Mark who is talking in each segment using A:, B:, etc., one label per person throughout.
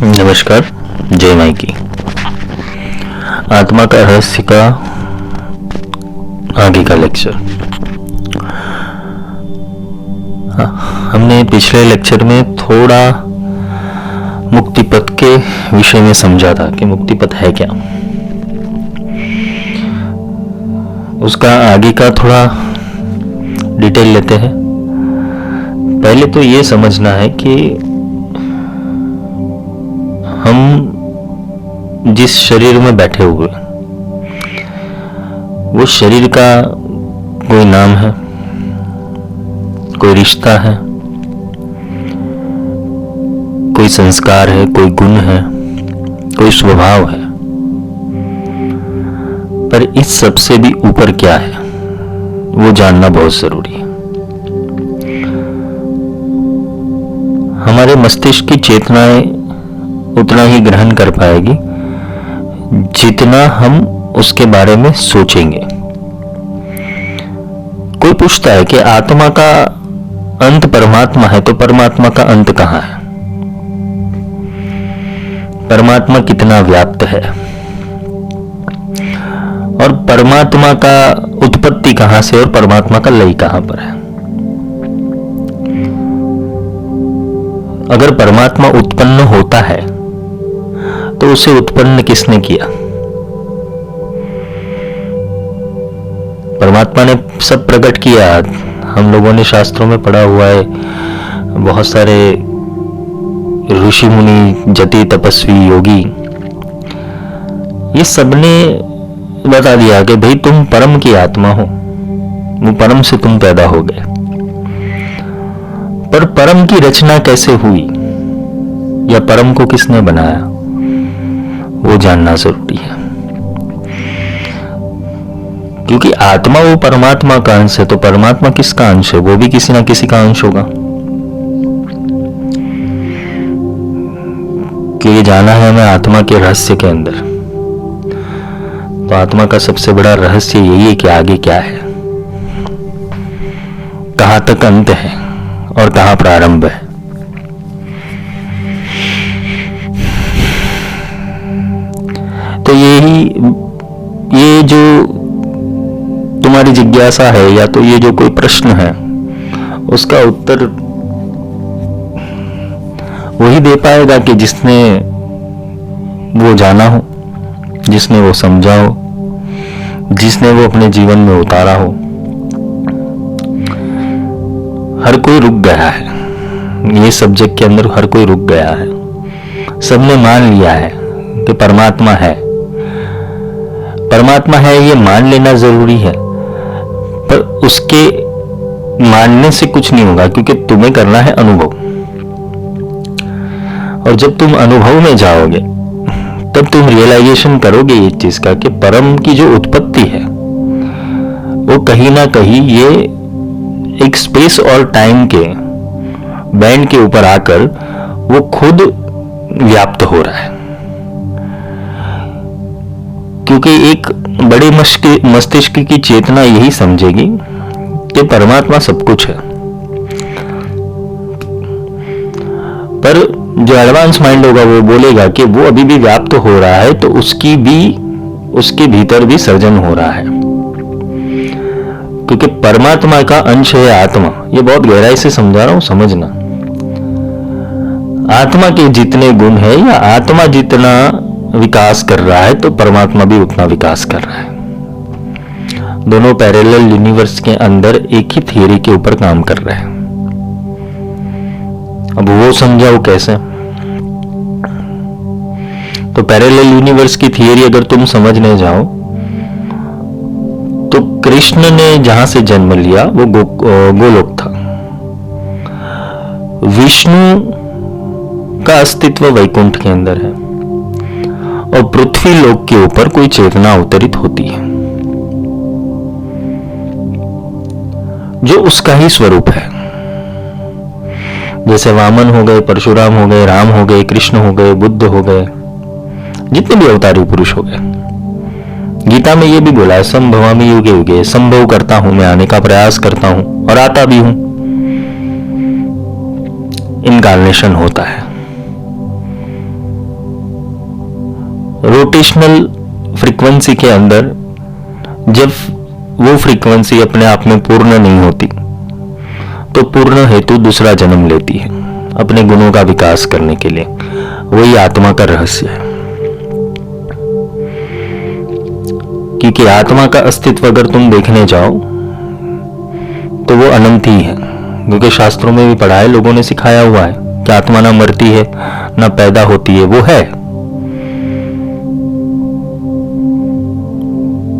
A: नमस्कार। जय माई की। आत्मा का रहस्य का आगे का लेक्चर। हमने पिछले लेक्चर में थोड़ा मुक्ति पथ के विषय में समझा था कि मुक्ति पथ है क्या। उसका आगे का थोड़ा डिटेल लेते हैं। पहले तो ये समझना है कि हम जिस शरीर में बैठे हुए वो शरीर का कोई नाम है, कोई रिश्ता है, कोई संस्कार है, कोई गुण है, कोई स्वभाव है। पर इस सब से भी ऊपर क्या है वो जानना बहुत जरूरी है। हमारे मस्तिष्क की चेतनाएं उतना ही ग्रहण कर पाएगी जितना हम उसके बारे में सोचेंगे। कोई पूछता है कि आत्मा का अंत परमात्मा है, तो परमात्मा का अंत कहाँ है? परमात्मा कितना व्याप्त है? और परमात्मा का उत्पत्ति कहाँ से और परमात्मा का लय कहाँ पर है? अगर परमात्मा उत्पन्न होता है तो उसे उत्पन्न किसने किया? परमात्मा ने सब प्रकट किया। हम लोगों ने शास्त्रों में पढ़ा हुआ है, बहुत सारे ऋषि मुनि, जति, तपस्वी, योगी, ये सबने बता दिया कि भाई तुम परम की आत्मा हो, वो परम से तुम पैदा हो गए। पर परम की रचना कैसे हुई या परम को किसने बनाया वो जानना जरूरी है। क्योंकि आत्मा वो परमात्मा का अंश है, तो परमात्मा किसका अंश है? वो भी किसी ना किसी का अंश होगा। क्योंकि जाना है हमें आत्मा के रहस्य के अंदर। तो आत्मा का सबसे बड़ा रहस्य यही है कि आगे क्या है, कहां तक अंत है और कहां प्रारंभ है। तो ये जो तुम्हारी जिज्ञासा है या तो ये जो कोई प्रश्न है उसका उत्तर वही दे पाएगा कि जिसने वो जाना हो, जिसने वो समझा हो, जिसने वो अपने जीवन में उतारा हो। हर कोई रुक गया है ये सब्जेक्ट के अंदर, हर कोई रुक गया है। सबने मान लिया है कि परमात्मा है। परमात्मा है ये मान लेना जरूरी है, पर उसके मानने से कुछ नहीं होगा, क्योंकि तुम्हें करना है अनुभव। और जब तुम अनुभव में जाओगे तब तुम रियलाइजेशन करोगे ये चीज का कि परम की जो उत्पत्ति है वो कहीं ना कहीं ये एक स्पेस और टाइम के बैंड के ऊपर आकर वो खुद व्याप्त हो रहा है। क्योंकि एक बड़े मस्तिष्क की चेतना यही समझेगी कि परमात्मा सब कुछ है। पर जो एडवांस माइंड होगा वो बोलेगा कि वो अभी भी व्याप्त हो रहा है, तो उसके भीतर भी सर्जन हो रहा है। क्योंकि परमात्मा का अंश है आत्मा। ये बहुत गहराई से समझा रहा हूं, समझना। आत्मा के जितने गुण है या आत्मा जितना विकास कर रहा है तो परमात्मा भी उतना विकास कर रहा है। दोनों पैरेलल यूनिवर्स के अंदर एक ही थियरी के ऊपर काम कर रहे हैं। अब वो समझाओ कैसे। तो पैरेलल यूनिवर्स की थियरी अगर तुम समझने जाओ तो कृष्ण ने जहां से जन्म लिया वो गोलोक था। विष्णु का अस्तित्व वैकुंठ के अंदर है और पृथ्वी लोक के ऊपर कोई चेतना अवतरित होती है जो उसका ही स्वरूप है। जैसे वामन हो गए, परशुराम हो गए, राम हो गए, कृष्ण हो गए, बुद्ध हो गए, जितने भी अवतारी पुरुष हो गए। गीता में ये भी बोला है, संभवामि युगे युगे, संभव करता हूं, मैं आने का प्रयास करता हूं और आता भी हूं। इनकार्नेशन होता है। रोटेशनल फ्रीक्वेंसी के अंदर जब वो फ्रीक्वेंसी अपने आप में पूर्ण नहीं होती तो पूर्ण हेतु दूसरा जन्म लेती है अपने गुणों का विकास करने के लिए। वही आत्मा का रहस्य है, क्योंकि आत्मा का अस्तित्व अगर तुम देखने जाओ तो वो अनंत ही है, क्योंकि शास्त्रों में भी पढ़ा है, लोगों ने सिखाया हुआ है कि आत्मा ना मरती है ना पैदा होती है, वो है।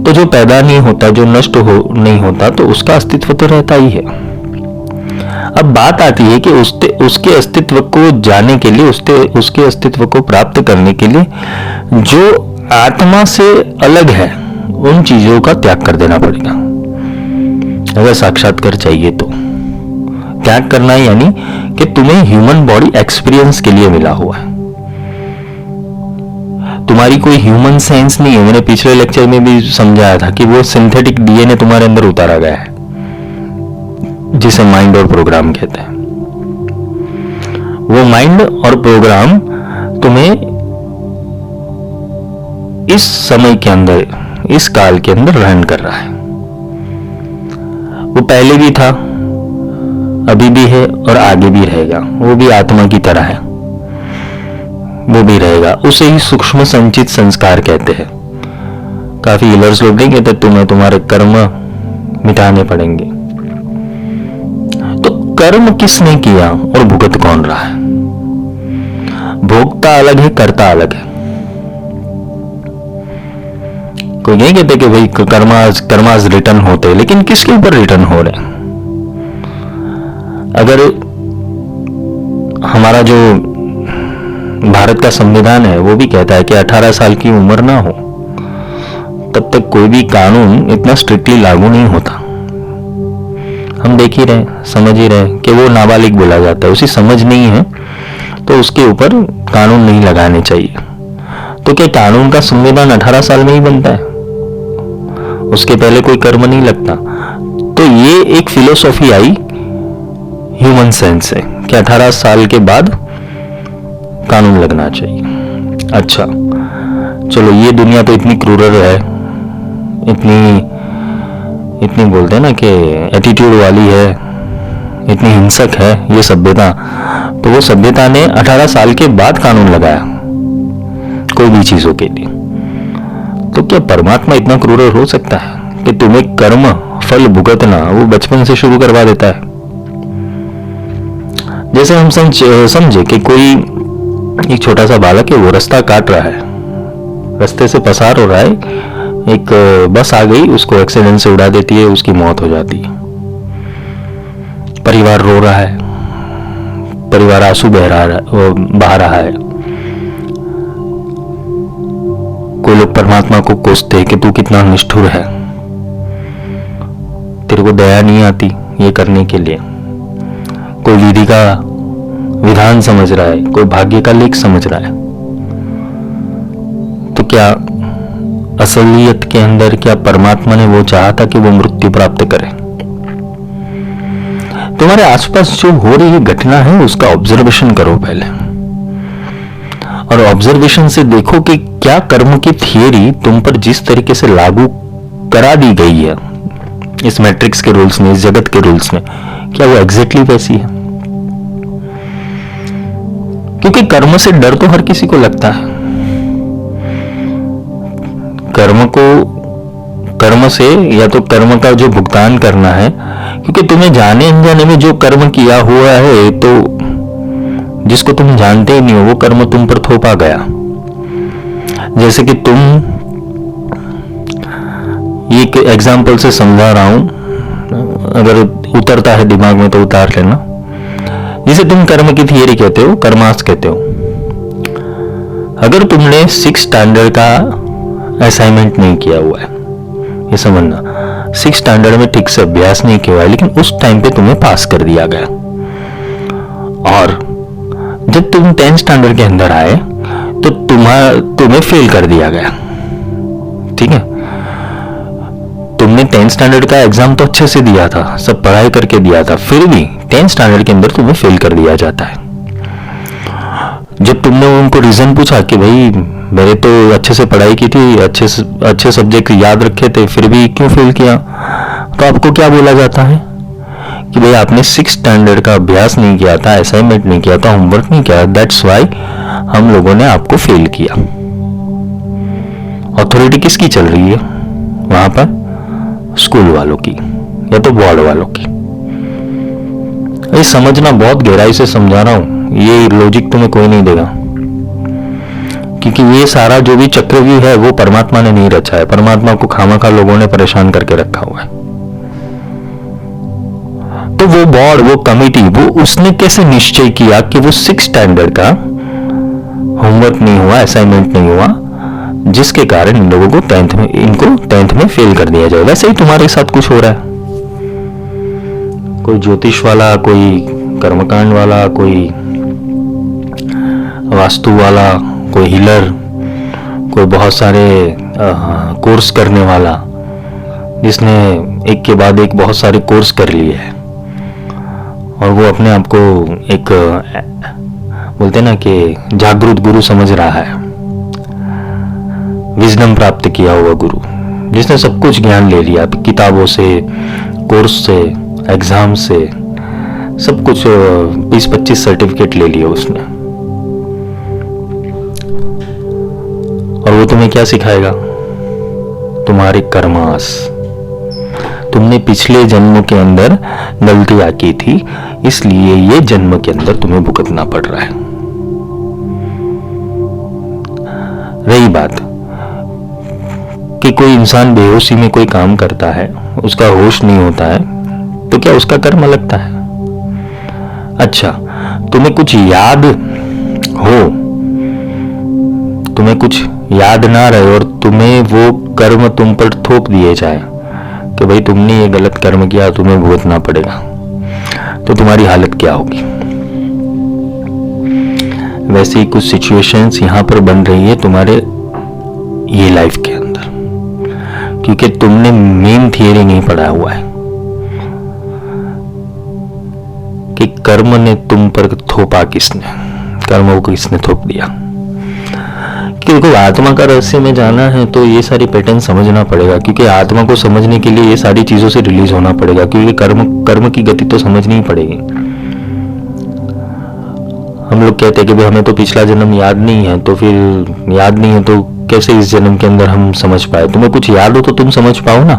A: तो जो पैदा नहीं होता, जो नष्ट नहीं होता, तो उसका अस्तित्व तो रहता ही है। अब बात आती है कि उसके अस्तित्व को जानने के लिए, उसके अस्तित्व को प्राप्त करने के लिए जो आत्मा से अलग है उन चीजों का त्याग कर देना पड़ेगा। अगर साक्षात्कार चाहिए तो त्याग करना यानी कि तुम्हें ह्यूमन बॉडी एक्सपीरियंस के लिए मिला हुआ है, तुम्हारी कोई ह्यूमन सेंस नहीं है। मैंने पिछले लेक्चर में भी समझाया था कि वो सिंथेटिक डीएनए तुम्हारे अंदर उतारा गया है, जिसे माइंड और प्रोग्राम कहते हैं। वो माइंड और प्रोग्राम तुम्हें इस समय के अंदर, इस काल के अंदर रहन कर रहा है। वो पहले भी था, अभी भी है और आगे भी रहेगा। वो भी आत्मा की तरह है, वो भी रहेगा। उसे ही सूक्ष्म संचित संस्कार कहते हैं। काफी हीलर्स लोग नहीं कहते तुम्हें तुम्हारे कर्म मिटाने पड़ेंगे। तो कर्म किसने किया और भुगत कौन रहा है? भोक्ता अलग है, कर्ता अलग है। कोई नहीं कहते कि भाई कर्मास रिटर्न होते, लेकिन किसके ऊपर रिटर्न हो रहे हैं? अगर हमारा जो भारत का संविधान है वो भी कहता है कि 18 साल की उम्र ना हो तब तक कोई भी कानून इतना स्ट्रिक्टली लागू नहीं होता। हम देख ही रहे, समझ ही रहे कि वो नाबालिग बोला जाता है, उसी समझ नहीं है तो उसके ऊपर कानून नहीं लगाने चाहिए। तो क्या कानून का संविधान 18 साल में ही बनता है? उसके पहले कोई कर्म नहीं लगता। तो ये एक फिलोसॉफी आई ह्यूमन सेंस से कि 18 साल के बाद कानून लगना चाहिए। अच्छा चलो, ये दुनिया तो इतनी क्रूरल है, इतनी बोलते हैं ना कि एटीट्यूड वाली है, इतनी हिंसक है ये सभ्यता। तो वो सभ्यता ने 18 साल के बाद कानून लगाया कोई भी चीजों के लिए। तो क्या परमात्मा इतना क्रूरल हो सकता है कि तुम्हें कर्म फल भुगतना वो बचपन से शुरू करवा देता है? जैसे हम समझे कि कोई एक छोटा सा बालक है, वो रास्ता काट रहा है, रास्ते से पसार हो रहा है, एक बस आ गई, उसको एक्सीडेंट से उड़ा देती है, उसकी मौत हो जाती है। परिवार रो रहा है, परिवार आंसू बहा रहा है। कोई लोग परमात्मा को कोसते हैं कि तू कितना निष्ठुर है, तेरे को दया नहीं आती ये करने के लिए। कोई विधि का विधान समझ रहा है, कोई भाग्य का लेख समझ रहा है। तो क्या असलियत के अंदर क्या परमात्मा ने वो चाहा था कि वो मृत्यु प्राप्त करे? तुम्हारे आसपास जो हो रही घटना है उसका ऑब्जर्वेशन करो पहले, और ऑब्जर्वेशन से देखो कि क्या कर्म की थियरी तुम पर जिस तरीके से लागू करा दी गई है इस मैट्रिक्स के रूल्स में, इस जगत के रूल्स में, क्या वो एग्जैक्टली वैसी है? क्योंकि कर्म से डर तो हर किसी को लगता है। कर्म से या तो कर्म का जो भुगतान करना है, क्योंकि तुम्हें जाने अनजाने में जो कर्म किया हुआ है, तो जिसको तुम जानते ही नहीं हो वो कर्म तुम पर थोपा गया। जैसे कि तुम, एक एग्जाम्पल से समझा रहा हूं, अगर उतरता है दिमाग में तो उतार लेना। जिसे तुम कर्म की थियरी कहते हो, कर्मास कहते हो। अगर तुमने 6 स्टैंडर्ड का असाइनमेंट नहीं किया हुआ है, ये समझना, 6 स्टैंडर्ड में ठीक से अभ्यास नहीं किया हुआ है, लेकिन उस टाइम पे तुम्हें पास कर दिया गया, और जब तुम 10th स्टैंडर्ड के अंदर आए तो तुम्हें फेल कर दिया गया। ठीक है, तुमने 10th स्टैंडर्ड का एग्जाम तो अच्छे से दिया था, सब पढ़ाई करके दिया था, फिर भी 10th स्टैंडर्ड के अंदर तुम्हें फेल कर दिया जाता है। जब तुमने उनको रीजन पूछा कि भाई मेरे तो अच्छे से पढ़ाई की थी, अच्छे सब्जेक्ट याद रखे थे, फिर भी क्यों फेल किया? तो आपको क्या बोला जाता है कि भाई आपने 6 स्टैंडर्ड का अभ्यास नहीं किया था, असाइनमेंट नहीं किया था, होमवर्क नहीं किया, दैट्स वाई हम लोगों ने आपको फेल किया। अथॉरिटी किसकी चल रही है वहां पर? स्कूल वालों की या तो बोर्ड वालों की। ये समझना, बहुत गहराई से समझा रहा हूं, ये लॉजिक तुम्हें कोई नहीं देगा, क्योंकि ये सारा जो भी चक्रव्यूह है वो परमात्मा ने नहीं रचा है। परमात्मा को खामखा लोगों ने परेशान करके रखा हुआ है। तो वो बोर्ड, वो कमिटी, वो उसने कैसे निश्चय किया कि वो 6 स्टैंडर्ड का होमवर्क नहीं हुआ, असाइनमेंट नहीं हुआ, जिसके कारण इन लोगों को 10th में फेल कर दिया जाए? वैसे ही तुम्हारे साथ कुछ हो रहा है। कोई ज्योतिष वाला, कोई कर्मकांड वाला, कोई वास्तु वाला, कोई हीलर, कोई बहुत सारे कोर्स करने वाला, जिसने एक के बाद एक बहुत सारे कोर्स कर लिए हैं और वो अपने आप को एक बोलते ना कि जागरूक गुरु समझ रहा है, विजडम प्राप्त किया हुआ गुरु, जिसने सब कुछ ज्ञान ले लिया किताबों से, कोर्स से, एग्जाम से, सब कुछ 20-25 सर्टिफिकेट ले लिए उसने। और वो तुम्हें क्या सिखाएगा? तुम्हारे कर्मास, तुमने पिछले जन्म के अंदर गलतियां की थी, इसलिए ये जन्म के अंदर तुम्हें भुगतना पड़ रहा है। रही बात कि कोई इंसान बेहोशी में कोई काम करता है, उसका होश नहीं होता है, तो क्या उसका कर्म लगता है? अच्छा, तुम्हें कुछ याद हो, तुम्हें कुछ याद ना रहे और तुम्हें वो कर्म तुम पर थोप दिए जाए कि भाई तुमने ये गलत कर्म किया, तुम्हें भुगतना पड़ेगा, तो तुम्हारी हालत क्या होगी? वैसे ही कुछ सिचुएशंस यहां पर बन रही है तुम्हारे ये लाइफ के अंदर, क्योंकि तुमने मेन थियरी नहीं पढ़ा हुआ है कि कर्म ने तुम पर थोपा किसने, कर्म को किसने थोप दिया। कि देखो, आत्मा का रहस्य में जाना है तो ये सारी पैटर्न समझना पड़ेगा, क्योंकि आत्मा को समझने के लिए ये सारी चीजों से रिलीज होना पड़ेगा, क्योंकि कर्म की गति तो समझनी ही पड़ेगी। हम लोग कहते हैं कि भाई हमें तो पिछला जन्म याद नहीं है, तो फिर याद नहीं है तो कैसे इस जन्म के अंदर हम समझ पाए? तुम्हें कुछ याद हो तो तुम समझ पाओ ना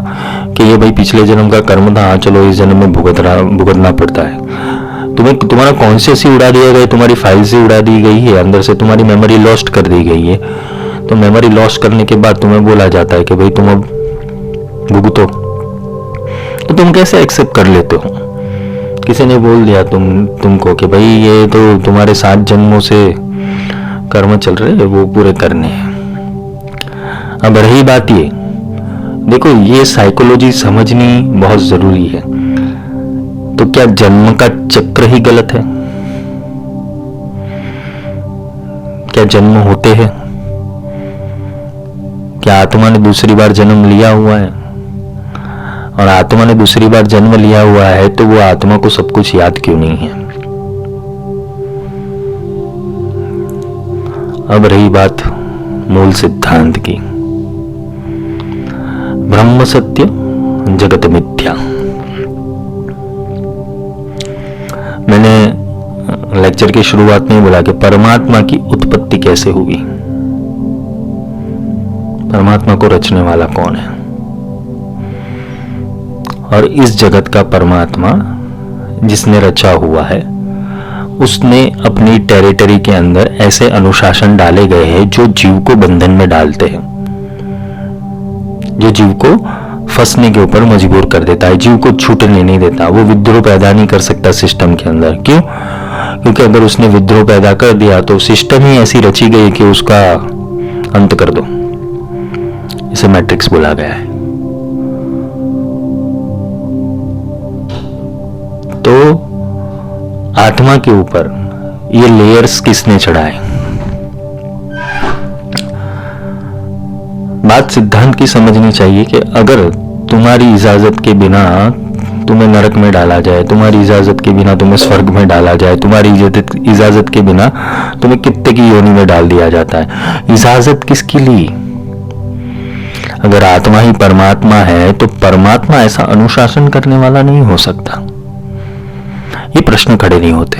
A: कि ये भाई पिछले जन्म का कर्म था, हाँ चलो इस जन्म में भुगतना पड़ता है। तुम्हारा कॉन्शियस ही उड़ा दिया गया, तुम्हारी फाइल से उड़ा दी गई है, अंदर से तुम्हारी मेमोरी लॉस्ट कर दी गई है। तो मेमोरी लॉस्ट करने के बाद तुम्हें बोला जाता है कि भाई तुम अब भुगतो, तो तुम कैसे एक्सेप्ट कर लेते हो? किसी ने बोल दिया तुमको कि भाई ये तो तुम्हारे 7 जन्मों से कर्म चल रहे हैं, वो पूरे करने हैं। अब रही बात ये, देखो ये साइकोलॉजी समझनी बहुत जरूरी है। तो क्या जन्म का चक्र ही गलत है? क्या जन्म होते हैं? क्या आत्मा ने दूसरी बार जन्म लिया हुआ है? और आत्मा ने दूसरी बार जन्म लिया हुआ है तो वो आत्मा को सब कुछ याद क्यों नहीं है? अब रही बात मूल सिद्धांत की, ब्रह्म सत्य जगत मिथ्या। मैंने लेक्चर की शुरुआत में बोला कि परमात्मा की उत्पत्ति कैसे हुई, परमात्मा को रचने वाला कौन है, और इस जगत का परमात्मा जिसने रचा हुआ है उसने अपनी टेरिटरी के अंदर ऐसे अनुशासन डाले गए हैं जो जीव को बंधन में डालते हैं, जो जीव को फंसने के ऊपर मजबूर कर देता है, जीव को छूटने नहीं देता। वो विद्रोह पैदा नहीं कर सकता सिस्टम के अंदर। क्यों? क्योंकि अगर उसने विद्रोह पैदा कर दिया तो सिस्टम ही ऐसी रची गई कि उसका अंत कर दो। इसे मैट्रिक्स बोला गया है। तो आत्मा के ऊपर ये लेयर्स किसने चढ़ाए? बात सिद्धांत की समझनी चाहिए कि अगर तुम्हारी इजाजत के बिना तुम्हें नरक में डाला जाए, तुम्हारी इजाजत के बिना तुम्हें स्वर्ग में डाला जाए, तुम्हारी इजाजत के बिना तुम्हें कित्ते की योनि में डाल दिया जाता है। इजाजत किसकी ली? अगर आत्मा ही परमात्मा है तो परमात्मा ऐसा अनुशासन करने वाला नहीं हो सकता। ये प्रश्न खड़े नहीं होते।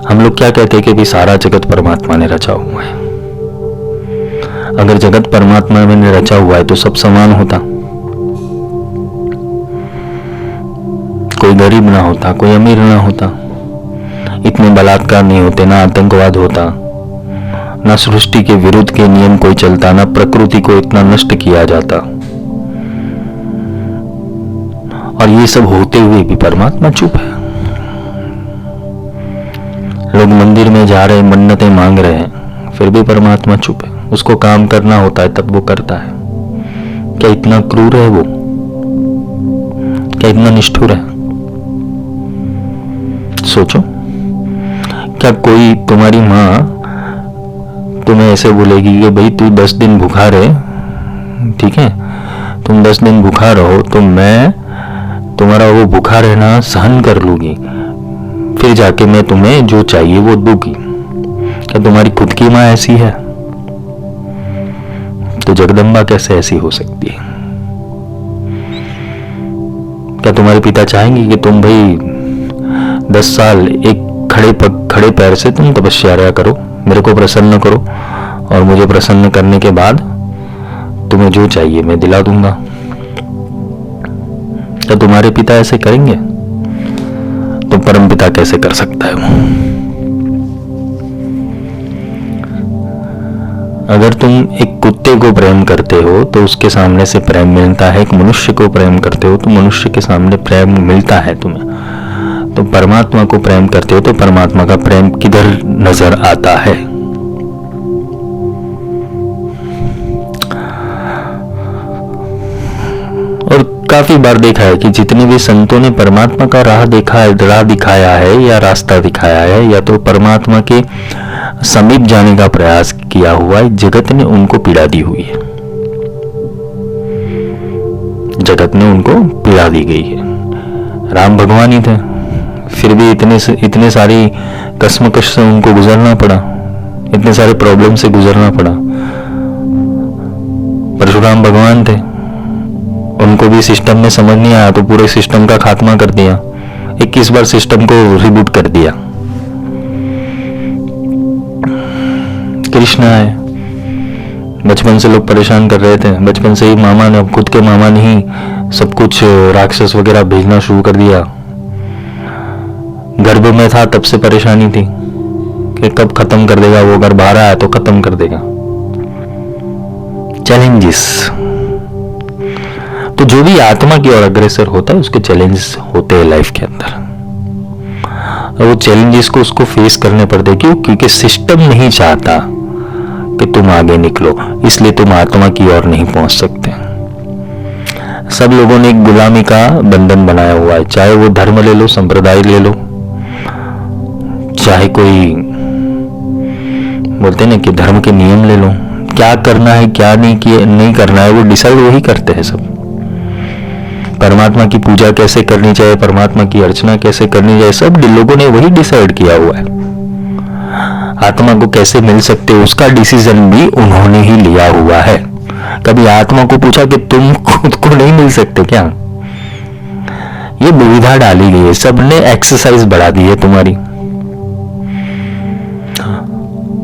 A: हम लोग क्या कहते हैं कि भी सारा जगत परमात्मा ने रचा हुआ है। अगर जगत परमात्मा ने रचा हुआ है तो सब समान होता, कोई गरीब ना होता, कोई अमीर ना होता, इतने बलात्कार नहीं होते, ना आतंकवाद होता, ना सृष्टि के विरुद्ध के नियम कोई चलता, ना प्रकृति को इतना नष्ट किया जाता। और ये सब होते हुए भी परमात्मा चुप है। लोग मंदिर में जा रहे, मन्नतें मांग रहे हैं, फिर भी परमात्मा चुप है। उसको काम करना होता है तब वो करता है। क्या इतना क्रूर है वो? क्या इतना निष्ठुर है? सोचो, क्या कोई तुम्हारी माँ तुम्हें ऐसे बोलेगी कि भाई तू 10 दिन भूखा रहे, ठीक है, तुम 10 दिन भूखा रहो तो मैं तुम्हारा वो भूखा रहना सहन कर लूंगी, फिर जाके मैं तुम्हें जो चाहिए वो दूंगी? क्या तुम्हारी खुद की माँ ऐसी है? तो जगदम्बा कैसे ऐसी हो सकती है? क्या तुम्हारे पिता चाहेंगे कि तुम भाई 10 साल एक खड़े पैर से तुम तपस्या करो, मेरे को प्रसन्न करो, और मुझे प्रसन्न करने के बाद तुम्हें जो चाहिए मैं दिला दूंगा? क्या तुम्हारे पिता ऐसे करेंगे? तो परम पिता कैसे कर सकता है वो? अगर तुम एक कुत्ते को प्रेम करते हो तो उसके सामने से प्रेम मिलता है, एक मनुष्य को प्रेम करते हो तो मनुष्य के सामने प्रेम मिलता है तुम्हें। तो परमात्मा को प्रेम करते हो तो परमात्मा का प्रेम किधर नजर आता है? और काफी बार देखा है कि जितने भी संतों ने परमात्मा का राह दिखाया है या रास्ता दिखाया है या तो परमात्मा के समीप जाने का प्रयास किया हुआ है, जगत ने उनको पीड़ा दी हुई है। जगत ने उनको पीड़ा दी गई है। राम भगवान ही थे, फिर भी इतने सारी कश्मकश से उनको गुजरना पड़ा, इतने सारे प्रॉब्लम से गुजरना पड़ा। परशुराम भगवान थे, उनको भी सिस्टम में समझ नहीं आया तो पूरे सिस्टम का खात्मा कर दिया, 21 बार सिस्टम को रिबूट कर दिया। कृष्ण आए, बचपन से लोग परेशान कर रहे थे, बचपन से ही मामा ने, खुद के मामा ने ही सब कुछ राक्षस वगैरह भेजना शुरू कर दिया। गर्भ में था तब से परेशानी थी कि कब खत्म कर देगा, वो अगर बाहर आया तो खत्म कर देगा। चैलेंजेस, तो जो भी आत्मा की ओर अग्रसर होता है उसके चैलेंजेस होते हैं लाइफ के अंदर, और वो चैलेंजेस को उसको फेस करने पड़ते। क्यों? क्योंकि सिस्टम नहीं चाहता कि तुम आगे निकलो, इसलिए तुम आत्मा की ओर नहीं पहुंच सकते। सब लोगों ने एक गुलामी का बंधन बनाया हुआ है, चाहे वो धर्म ले लो, संप्रदाय ले लो, चाहे कोई बोलते ना कि धर्म के नियम ले लो, क्या करना है क्या नहीं करना है वो डिसाइड वही करते हैं सब। परमात्मा की पूजा कैसे करनी चाहिए, परमात्मा की अर्चना कैसे करनी चाहिए, सब लोगों ने वही डिसाइड किया हुआ है। आत्मा को कैसे मिल सकते हो उसका डिसीजन भी उन्होंने ही लिया हुआ है। कभी आत्मा को पूछा कि तुम खुद को नहीं मिल सकते क्या? ये दुविधा डाली गई है, सबने एक्सरसाइज बढ़ा दी है तुम्हारी।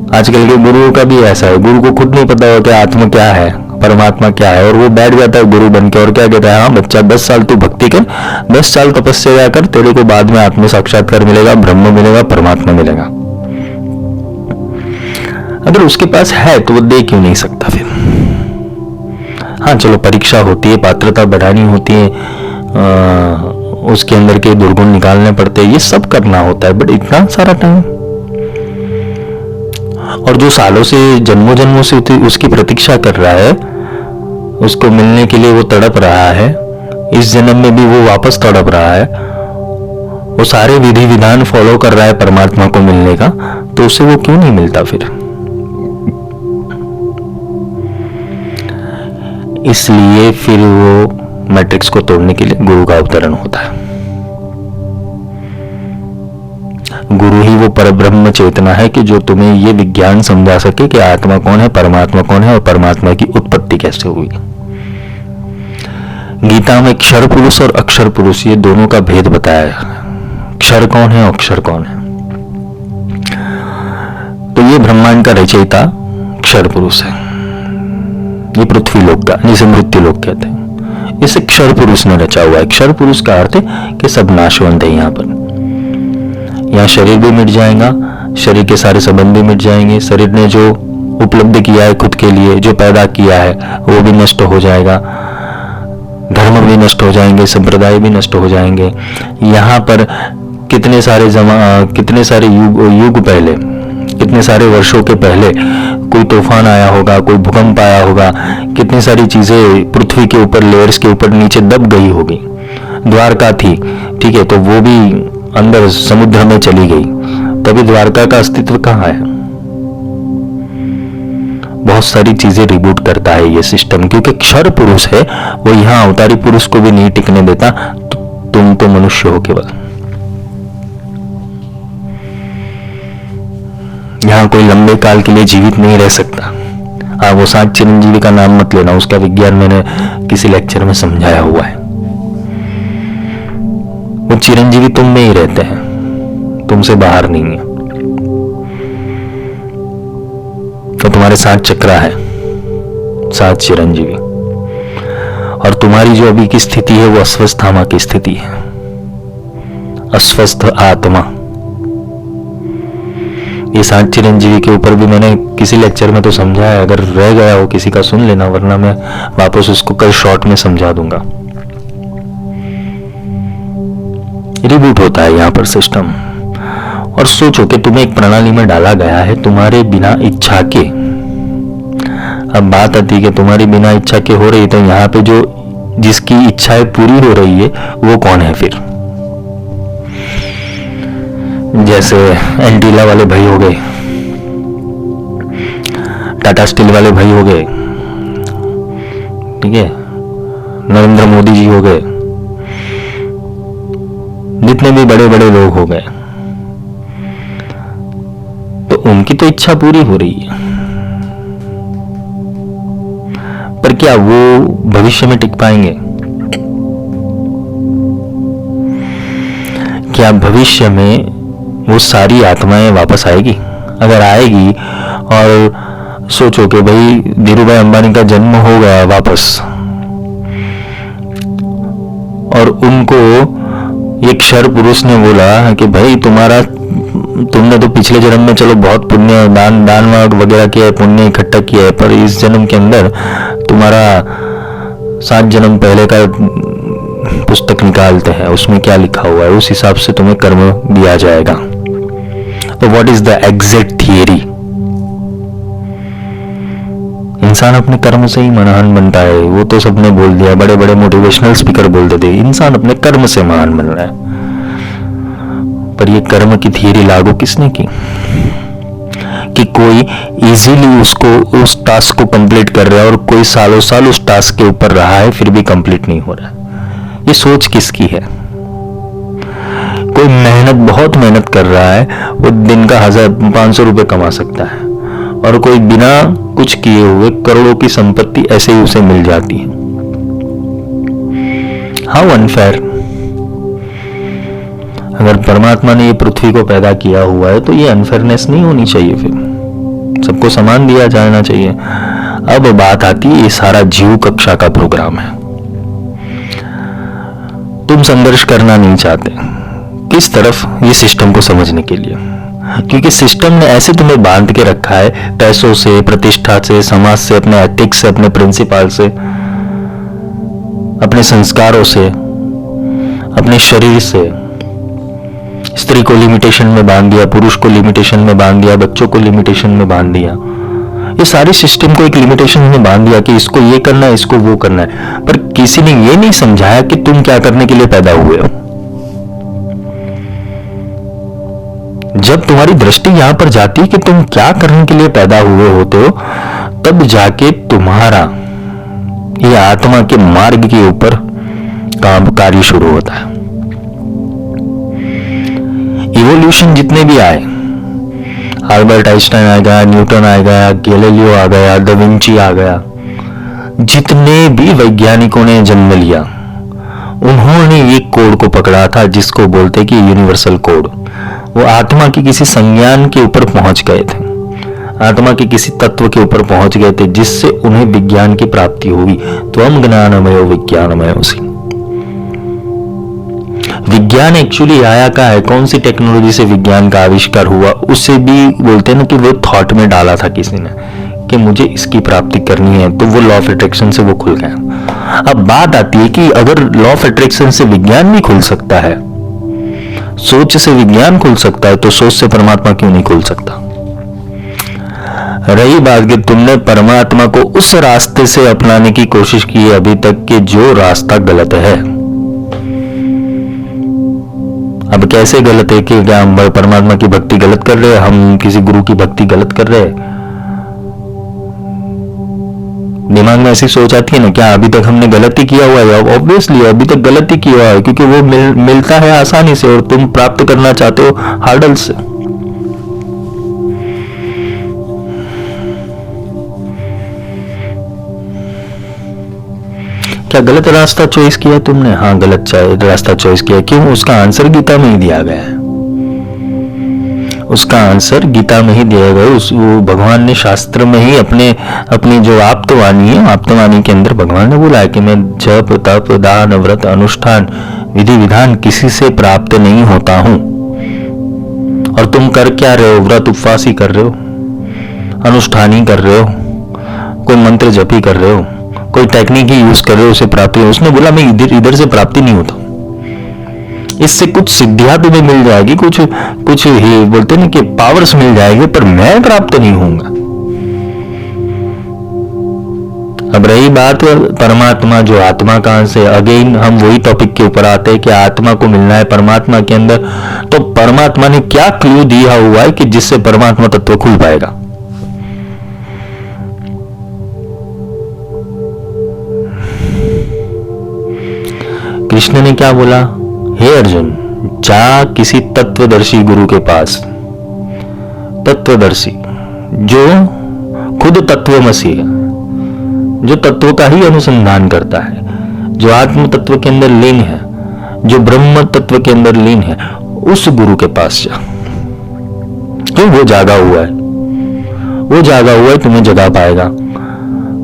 A: आजकल के गुरुओं का भी ऐसा है, गुरु को खुद नहीं पता हो कि आत्मा क्या है, परमात्मा क्या है, और वो बैठ जाता है गुरु बन के और क्या कहता है, हाँ बच्चा 10 साल तू भक्ति कर, 10 साल तपस्या कर, तेरे को बाद में आत्म साक्षात्कार मिलेगा, ब्रह्म मिलेगा, परमात्मा मिलेगा। अगर उसके पास है तो वो दे क्यों नहीं सकता फिर? हाँ चलो, परीक्षा होती है, पात्रता बढ़ानी होती है, उसके अंदर के दुर्गुण निकालने पड़ते हैं, ये सब करना होता है, बट इतना सारा टाइम, और जो सालों से जन्मों जन्मों से उसकी प्रतीक्षा कर रहा है, उसको मिलने के लिए वो तड़प रहा है, इस जन्म में भी वो वापस तड़प रहा है, वो सारे विधि विधान फॉलो कर रहा है परमात्मा को मिलने का, तो उसे वो क्यों नहीं मिलता फिर? इसलिए फिर वो मैट्रिक्स को तोड़ने के लिए गुरु का अवतरण होता है। गुरु ही वो परब्रह्म चेतना है कि जो तुम्हें ये विज्ञान समझा सके कि आत्मा कौन है, परमात्मा कौन है और परमात्मा की उत्पत्ति कैसे हुई। गीता में क्षर पुरुष और अक्षर पुरुष ये दोनों का भेद बताया है। क्षर कौन है और अक्षर कौन है? तो ये ब्रह्मांड का रचयिता क्षर पुरुष है, ये पृथ्वी लोक का, जिसे मृत्यु लोक कहते हैं, इसे क्षर पुरुष ने रचा हुआ है। क्षर पुरुष का अर्थ है कि सब नाशवंत है। यहाँ शरीर भी मिट जाएगा, शरीर के सारे संबंध भी मिट जाएंगे, शरीर ने जो उपलब्ध किया है खुद के लिए, जो पैदा किया है वो भी नष्ट हो जाएगा, धर्म भी नष्ट हो जाएंगे, संप्रदाय भी नष्ट हो जाएंगे। यहाँ पर कितने सारे युग पहले, कितने सारे वर्षों के पहले कोई तूफान आया होगा, कोई भूकंप आया होगा, कितनी सारी चीजें पृथ्वी के ऊपर, लेयर्स के ऊपर नीचे दब गई होगी। द्वारका थी, ठीक है, तो वो भी अंदर समुद्र में चली गई, तभी द्वारका का अस्तित्व कहाँ है? बहुत सारी चीजें रिबूट करता है ये सिस्टम, क्योंकि क्षर पुरुष है वो यहाँ अवतारी पुरुष को भी नहीं टिकने देता। तुम तो मनुष्य हो केवल, यहाँ कोई लंबे काल के लिए जीवित नहीं रह सकता। वो 7 चिरंजीवी का नाम मत लेना, उसका विज्ञान मैंने किसी लेक्चर में समझाया हुआ है। वो चिरंजीवी तुम में ही रहते हैं, तुमसे बाहर नहीं है। तो तुम्हारे 7 चक्रा है, 7 चिरंजीवी, और तुम्हारी जो अभी की स्थिति है वो अस्वस्थामा की स्थिति है, अस्वस्थ आत्मा। ये 7 चिरंजीवी के ऊपर भी मैंने किसी लेक्चर में तो समझा है, अगर रह गया हो किसी का सुन लेना, वरना मैं वापस उसको कल शॉर्ट में समझा दूंगा। रिबूट होता है यहाँ पर सिस्टम। और सोचो कि तुम्हें एक प्रणाली में डाला गया है तुम्हारे बिना इच्छा के। अब बात आती है कि तुम्हारी बिना इच्छा के हो रही, तो यहाँ पे जो जिसकी इच्छाएं पूरी हो रही है वो कौन है फिर? जैसे एंटीला वाले भाई हो गए, टाटा स्टील वाले भाई हो गए, ठीक है, नरेंद्र मोदी जी हो गए, जितने भी बड़े बड़े लोग हो गए, तो उनकी तो इच्छा पूरी हो रही है, पर क्या वो भविष्य में टिक पाएंगे? क्या भविष्य में वो सारी आत्माएं वापस आएगी? अगर आएगी, और सोचो कि भाई धीरूभाई अंबानी का जन्म हो गया वापस, और उनको एक क्षर पुरुष ने बोला कि भाई तुमने तो पिछले जन्म में चलो बहुत पुण्य दान वगैरह किया है, पुण्य इकट्ठा किया है, पर इस जन्म के अंदर तुम्हारा 7 जन्म पहले का पुस्तक निकालते हैं, उसमें क्या लिखा हुआ है, उस हिसाब से तुम्हें कर्म दिया जाएगा। तो what is the exact theory? इंसान अपने कर्म से ही महान बनता है, वो तो सबने बोल दिया, बड़े बड़े मोटिवेशनल स्पीकर बोल देते इंसान अपने कर्म से महान बन रहा है। पर ये कर्म की थियरी लागू किसने की? कि कोई इजीली उसको उस टास्क को कंप्लीट कर रहा है, और कोई सालों साल उस टास्क के ऊपर रहा है फिर भी कंप्लीट नहीं हो रहा है। ये सोच किसकी है? कोई बहुत मेहनत कर रहा है, वो दिन का 1500 रुपए कमा सकता है, और कोई बिना कुछ किए हुए करोड़ों की संपत्ति ऐसे ही उसे मिल जाती है। How unfair. अगर परमात्मा ने ये पृथ्वी को पैदा किया हुआ है तो ये अनफेयरनेस नहीं होनी चाहिए, फिर सबको समान दिया जाना चाहिए। अब बात आती है, ये सारा जीव कक्षा का प्रोग्राम है। तुम संघर्ष करना नहीं चाहते किस तरफ, ये सिस्टम को समझने के लिए, क्योंकि सिस्टम ने ऐसे तुम्हें बांध के रखा है, पैसों से, प्रतिष्ठा से, समाज से, अपने एथिक्स से, अपने प्रिंसिपल से, अपने संस्कारों से, अपने शरीर से। स्त्री को लिमिटेशन में बांध दिया, पुरुष को लिमिटेशन में बांध दिया, बच्चों को लिमिटेशन में बांध दिया। ये सारे सिस्टम को एक लिमिटेशन में बांध दिया कि इसको ये करना है, इसको वो करना है, पर किसी ने ये नहीं समझाया कि तुम क्या करने के लिए पैदा हुए हो। जब तुम्हारी दृष्टि यहां पर जाती है कि तुम क्या करने के लिए पैदा हुए होते हो, तब जाके तुम्हारा ये आत्मा के मार्ग के ऊपर काम कार्य शुरू होता है। इवोल्यूशन जितने भी आए, अल्बर्ट आइंस्टाइन आ गया, न्यूटन आ गया, गैलीलियो आ गया, दा विंची आ गया, जितने भी वैज्ञानिकों ने जन्म लिया, उन्होंने एक कोड को पकड़ा था जिसको बोलते कि यूनिवर्सल कोड। वो आत्मा की किसी संज्ञान के ऊपर पहुंच गए थे, आत्मा के किसी तत्व के ऊपर पहुंच गए थे जिससे उन्हें विज्ञान की प्राप्ति होगी। त्वम ज्ञानमयो विज्ञानमयोऽसि। विज्ञान एक्चुअली आया का है, कौन सी टेक्नोलॉजी से विज्ञान का आविष्कार हुआ, उससे भी बोलते हैं ना कि वो थॉट में डाला था किसी ने कि मुझे इसकी प्राप्ति करनी है, तो वो लॉ ऑफ अट्रैक्शन से वो खुल गया। अब बात आती है कि अगर लॉ ऑफ अट्रैक्शन से विज्ञान भी खुल सकता है, सोच से विज्ञान खुल सकता है, तो सोच से परमात्मा क्यों नहीं खुल सकता। रही बात कि तुमने परमात्मा को उस रास्ते से अपनाने की कोशिश की है अभी तक कि जो रास्ता गलत है। अब कैसे गलत है कि क्या हम परमात्मा की भक्ति गलत कर रहे हैं, हम किसी गुरु की भक्ति गलत कर रहे हैं। दिमाग में ऐसी सोच आती है ना, क्या अभी तक हमने गलती किया हुआ है। ऑब्वियसली अभी तक गलती किया हुआ है, क्योंकि वो मिलता है आसानी से और तुम प्राप्त करना चाहते हो हार्डल से। क्या गलत रास्ता चॉइस किया तुमने? हाँ, गलत रास्ता चॉइस किया। क्यों? उसका आंसर गीता में ही दिया गया है, उसका आंसर गीता में ही दिया गया। वो भगवान ने शास्त्र में ही अपनी जो आप्तवाणी है, आप्तवाणी के अंदर भगवान ने बोला है कि मैं जप तप दान व्रत अनुष्ठान विधि विधान किसी से प्राप्त नहीं होता हूं। और तुम कर क्या रहे हो? व्रत उपवास ही कर रहे हो, अनुष्ठान ही कर रहे हो, कोई मंत्र जप ही कर रहे हो, कोई टेक्निक ही यूज कर रहे हो, उसे प्राप्ति। उसने बोला मैं इधर से प्राप्ति नहीं होता। इससे कुछ सिद्धियां तुम्हें मिल जाएगी, कुछ ही बोलते ना कि पावर्स मिल जाएगी, पर मैं प्राप्त नहीं होऊंगा। अब रही बात परमात्मा जो आत्मा कहां से, अगेन हम वही टॉपिक के ऊपर आते हैं कि आत्मा को मिलना है परमात्मा के अंदर। तो परमात्मा ने क्या क्लू दिया हुआ है कि जिससे परमात्मा तत्व खुल पाएगा। कृष्ण ने क्या बोला? हे अर्जुन, जा किसी तत्वदर्शी गुरु के पास। तत्वदर्शी जो खुद तत्वमसि है, जो तत्व का ही अनुसंधान करता है, जो आत्म तत्व के अंदर लीन है, जो ब्रह्म तत्व के अंदर लीन है, उस गुरु के पास जा। क्यों? वो जागा हुआ है, वो जागा हुआ है, तुम्हें जगा पाएगा।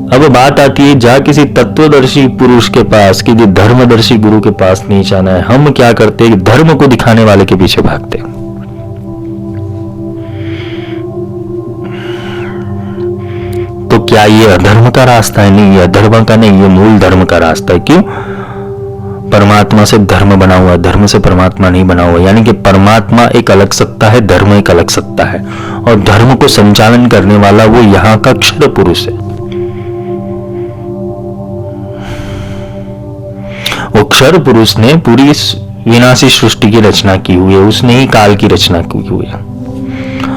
A: अब बात आती है जा किसी तत्वदर्शी पुरुष के पास, कि धर्मदर्शी गुरु के पास नहीं जाना है। हम क्या करते हैं? धर्म को दिखाने वाले के पीछे भागते हैं। तो क्या ये अधर्म का रास्ता है? नहीं, ये अधर्म का नहीं, ये मूल धर्म का रास्ता है। क्यों? परमात्मा से धर्म बना हुआ, धर्म से परमात्मा नहीं बना हुआ। यानी कि परमात्मा एक अलग सत्ता है, धर्म एक अलग सत्ता है, और धर्म को संचालन करने वाला वो यहाँ का क्षर पुरुष है। वो क्षर पुरुष ने पूरी इस विनाशी सृष्टि की रचना की हुई है, उसने ही काल की रचना की हुई है,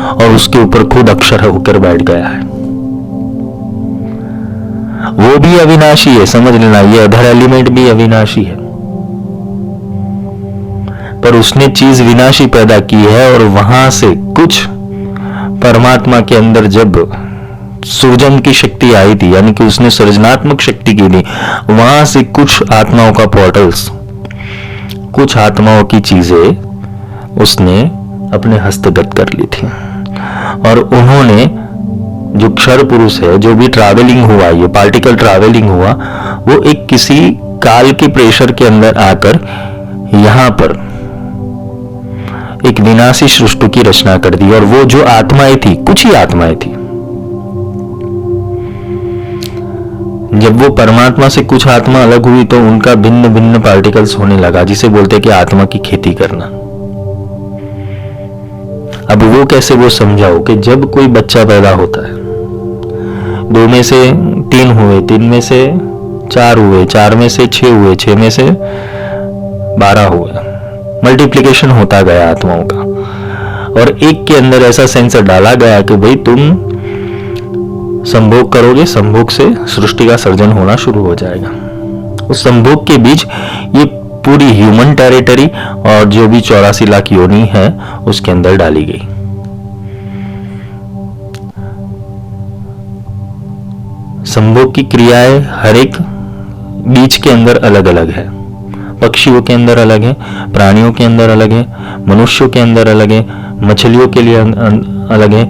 A: और उसके ऊपर खुद अक्षर होकर बैठ गया है। वो भी अविनाशी है, समझ लेना, ये अदर एलिमेंट भी अविनाशी है, पर उसने चीज विनाशी पैदा की है। और वहां से कुछ परमात्मा के अंदर जब सृजन की शक्ति आई थी, यानी कि उसने सृजनात्मक शक्ति की थी, वहां से कुछ आत्माओं का पोर्टल्स, कुछ आत्माओं की चीजें उसने अपने हस्तगत कर ली थी। और उन्होंने जो क्षर पुरुष है, जो भी ट्रैवलिंग हुआ, ये पार्टिकल ट्रैवलिंग हुआ, वो एक किसी काल के प्रेशर के अंदर आकर यहां पर एक विनाशी सृष्टि की रचना कर दी। और वो जो आत्माएं थी, कुछ ही आत्माएं थी, जब वो परमात्मा से कुछ आत्मा अलग हुई तो उनका भिन्न भिन्न पार्टिकल्स होने लगा, जिसे बोलते हैं कि आत्मा की खेती करना। अब वो कैसे? वो समझाओ कि जब कोई बच्चा पैदा होता है, 2 में से 3 हुए, 3 में से 4 हुए, 4 में से 6 हुए, 6 में से 12 हुए, मल्टीप्लिकेशन होता गया आत्माओं का। और एक के अंदर ऐसा सेंसर डाला गया कि भाई तुम संभोग करोगे, संभोग से सृष्टि का सर्जन होना शुरू हो जाएगा। उस संभोग के बीच ये पूरी ह्यूमन टेरिटरी और जो भी 84 लाख योनि है उसके अंदर डाली गई। संभोग की क्रियाएं हर एक बीज के अंदर अलग अलग है। पक्षियों के अंदर अलग है, प्राणियों के अंदर अलग है, मनुष्यों के अंदर अलग है, मछलियों के लिए अलग है,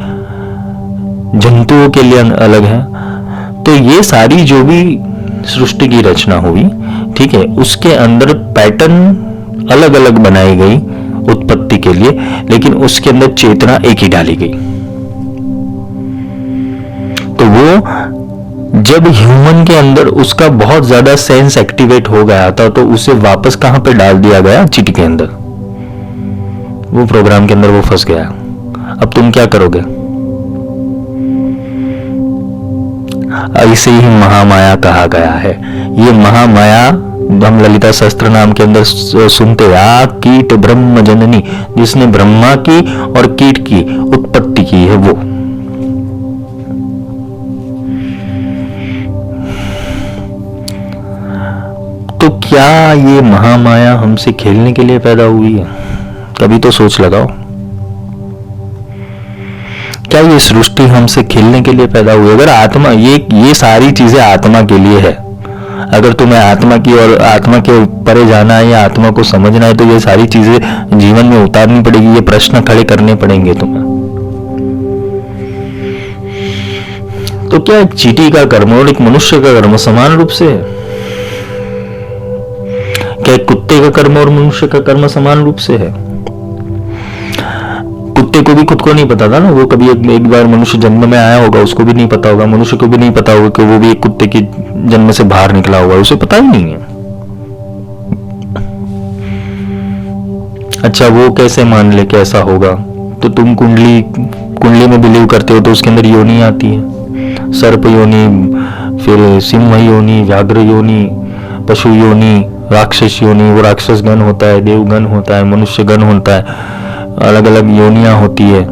A: जंतुओं के लिए अलग है। तो ये सारी जो भी सृष्टि की रचना हुई, ठीक है, उसके अंदर पैटर्न अलग अलग बनाई गई उत्पत्ति के लिए, लेकिन उसके अंदर चेतना एक ही डाली गई। तो वो जब ह्यूमन के अंदर उसका बहुत ज्यादा सेंस एक्टिवेट हो गया था तो उसे वापस कहां पे डाल दिया गया? चिट के अंदर। वो प्रोग्राम के अंदर वो फंस गया। अब तुम क्या करोगे? ऐसे ही महामाया कहा गया है। ये महामाया हम ललिता शस्त्र नाम के अंदर सुनते आ कीट ब्रह्म जननी, जिसने ब्रह्मा की और कीट की उत्पत्ति की है वो। तो क्या ये महामाया हमसे खेलने के लिए पैदा हुई है? कभी तो सोच लगाओ। क्या ये सृष्टि हमसे खेलने के लिए पैदा हुई? अगर आत्मा ये सारी चीजें आत्मा के लिए है, अगर तुम्हें आत्मा की और आत्मा के परे जाना है या आत्मा को समझना है तो ये सारी चीजें जीवन में उतारनी पड़ेगी, ये प्रश्न खड़े करने पड़ेंगे तुम्हें। तो क्या एक चींटी का कर्म और एक मनुष्य का कर्म समान रूप से है? क्या एक कुत्ते का कर्म और मनुष्य का कर्म समान रूप से है? कुत्ते को भी खुद को नहीं पता था ना, वो कभी एक बार मनुष्य जन्म में आया होगा, उसको भी नहीं पता होगा, मनुष्य को भी नहीं पता होगा कि वो भी एक कुत्ते की जन्म से बाहर निकला होगा, उसे पता ही नहीं है। अच्छा, वो कैसे मान ले कि ऐसा होगा? तो तुम कुंडली में बिलीव करते हो तो उसके अंदर योनि आती है, सर्प योनि, फिर सिंह योनि, व्याघ्र योनि, पशु योनि, राक्षस योनि, वो राक्षस गण होता है, देवगण होता है, मनुष्य गण होता है, अलग अलग योनियां होती है,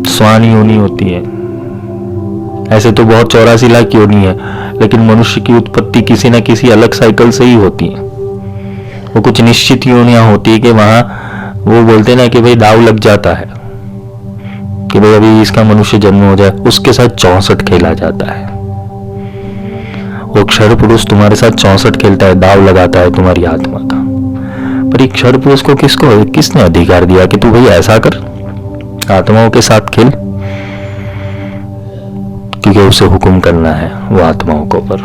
A: स्वान योनि होती है। ऐसे तो बहुत 84 लाख योनि है, लेकिन मनुष्य की उत्पत्ति किसी न किसी अलग साइकिल से ही होती है। वो कुछ निश्चित योनियां होती है कि वहां वो बोलते ना कि भाई दाव लग जाता है कि भाई अभी इसका मनुष्य जन्म हो जाए, उसके साथ 64 खेला जाता है। वो क्षर पुरुष तुम्हारे साथ 64 खेलता है, दाव लगाता है तुम्हारी आत्मा का। पर एक क्षर पुरुष को किसने अधिकार दिया कि तू भाई ऐसा कर, आत्माओं के साथ खेल? क्योंकि उसे हुक्म करना है वो आत्माओं को, पर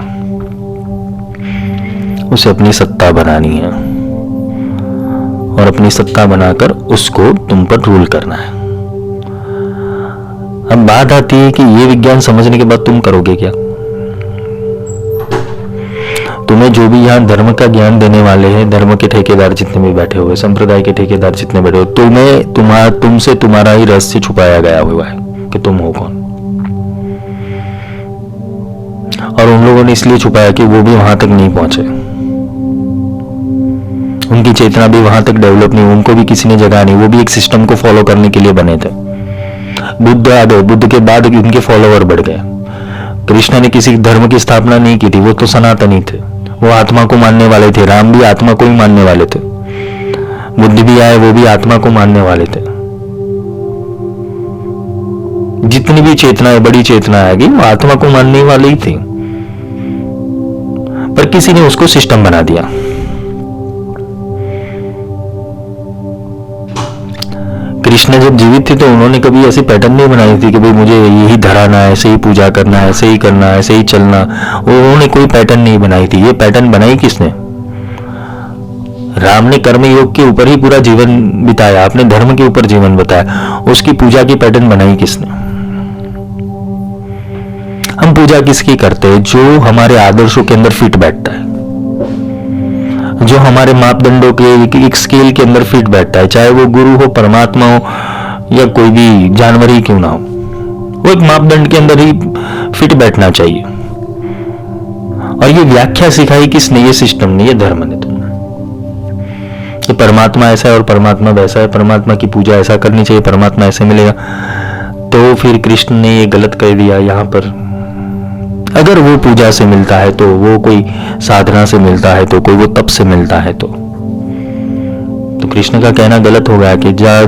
A: उसे अपनी सत्ता बनानी है और अपनी सत्ता बनाकर उसको तुम पर रूल करना है। अब बात आती है कि ये विज्ञान समझने के बाद तुम करोगे क्या? तुम्हें जो भी यहाँ धर्म का ज्ञान देने वाले हैं, धर्म के ठेकेदार जितने भी बैठे हुए, संप्रदाय के ठेकेदार जितने बैठे हुए, तुमसे तुम्हारा ही रहस्य छुपाया गया हुआ है कि तुम हो कौन। और उन लोगों ने इसलिए छुपाया कि वो भी वहां तक नहीं पहुंचे, उनकी चेतना भी वहां तक डेवलप नहीं, उनको भी किसी ने जगह नहीं, वो भी एक सिस्टम को फॉलो करने के लिए बने थे। बुद्ध आ गए, बुद्ध के बाद उनके फॉलोवर बढ़ गए। कृष्ण ने किसी धर्म की स्थापना नहीं की थी, वो तो सनातनी थे, वो आत्मा को मानने वाले थे। राम भी आत्मा को ही मानने वाले थे। बुद्ध भी आए, वो भी आत्मा को मानने वाले थे। जितनी भी चेतनाएं, बड़ी चेतना आएगी, वो आत्मा को मानने वाले ही थे, पर किसी ने उसको सिस्टम बना दिया। कृष्ण जब जीवित थे तो उन्होंने कभी ऐसी पैटर्न नहीं बनाई थी कि भाई मुझे यही धराना है, ऐसे ही पूजा करना है, ऐसे ही करना है, ऐसे ही चलना। उन्होंने कोई पैटर्न नहीं बनाई थी। ये पैटर्न बनाई किसने? राम ने कर्म योग के ऊपर ही पूरा जीवन बिताया, अपने धर्म के ऊपर जीवन बताया। उसकी पूजा की पैटर्न बनाई किसने? हम पूजा किसकी करते हैं? जो हमारे आदर्शों के अंदर फिट बैठता है, जो हमारे मापदंडों के एक स्केल के अंदर फिट बैठता है, चाहे वो गुरु हो, परमात्मा हो या कोई भी जानवर ही क्यों ना हो, वो एक मापदंड के अंदर ही फिट बैठना चाहिए। और ये व्याख्या सिखाई किसने? ये सिस्टम ने, ये धर्म ने तुमने। कि परमात्मा ऐसा है और परमात्मा वैसा है, परमात्मा की पूजा ऐसा करनी चाहिए, परमात्मा ऐसे मिलेगा। तो फिर कृष्ण ने ये गलत कह दिया यहाँ पर। अगर वो पूजा से मिलता है तो, वो कोई साधना से मिलता है तो, कोई वो तप से मिलता है तो कृष्ण का कहना गलत हो गया कि जा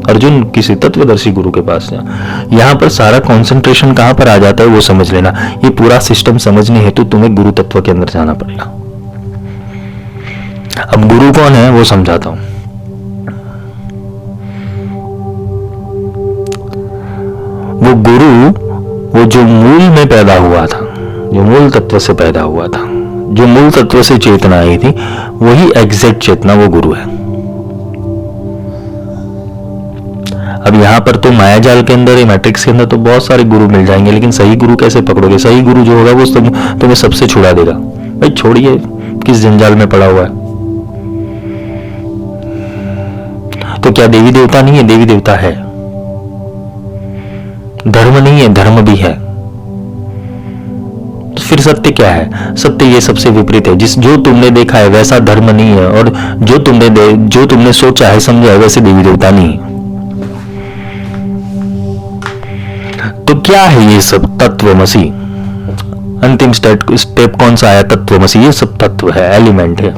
A: अर्जुन किसी तत्वदर्शी गुरु के पास जा। यहां पर सारा कंसंट्रेशन कहां पर आ जाता है वो समझ लेना। ये पूरा सिस्टम समझने हेतु तुम्हें गुरु तत्व के अंदर जाना पड़ेगा। अब गुरु कौन है वो समझाता हूं। वो गुरु, वो जो मूल में पैदा हुआ था, जो मूल तत्व से पैदा हुआ था, जो मूल तत्व से चेतना आई थी, वही एग्जैक्ट चेतना वो गुरु है। अब यहां पर तो मायाजाल के अंदर, ये मैट्रिक्स के अंदर तो बहुत सारे गुरु मिल जाएंगे, लेकिन सही गुरु कैसे पकड़ोगे? सही गुरु जो होगा वो तुम्हें सबसे छुड़ा देगा। भाई छोड़िए, किस जंजाल में पड़ा हुआ है। तो क्या देवी देवता नहीं है? देवी देवता है। धर्म नहीं है? धर्म भी है। फिर सत्य क्या है? सत्य ये सबसे विपरीत है। जो तुमने देखा है वैसा धर्म नहीं है, और जो तुमने सोचा है, समझा है, वैसे देवी देवता नहीं है। तो क्या है ये सब? तत्वमसी। अंतिम स्टेप कौन सा आया? तत्वमसी। ये सब तत्व है, एलिमेंट है।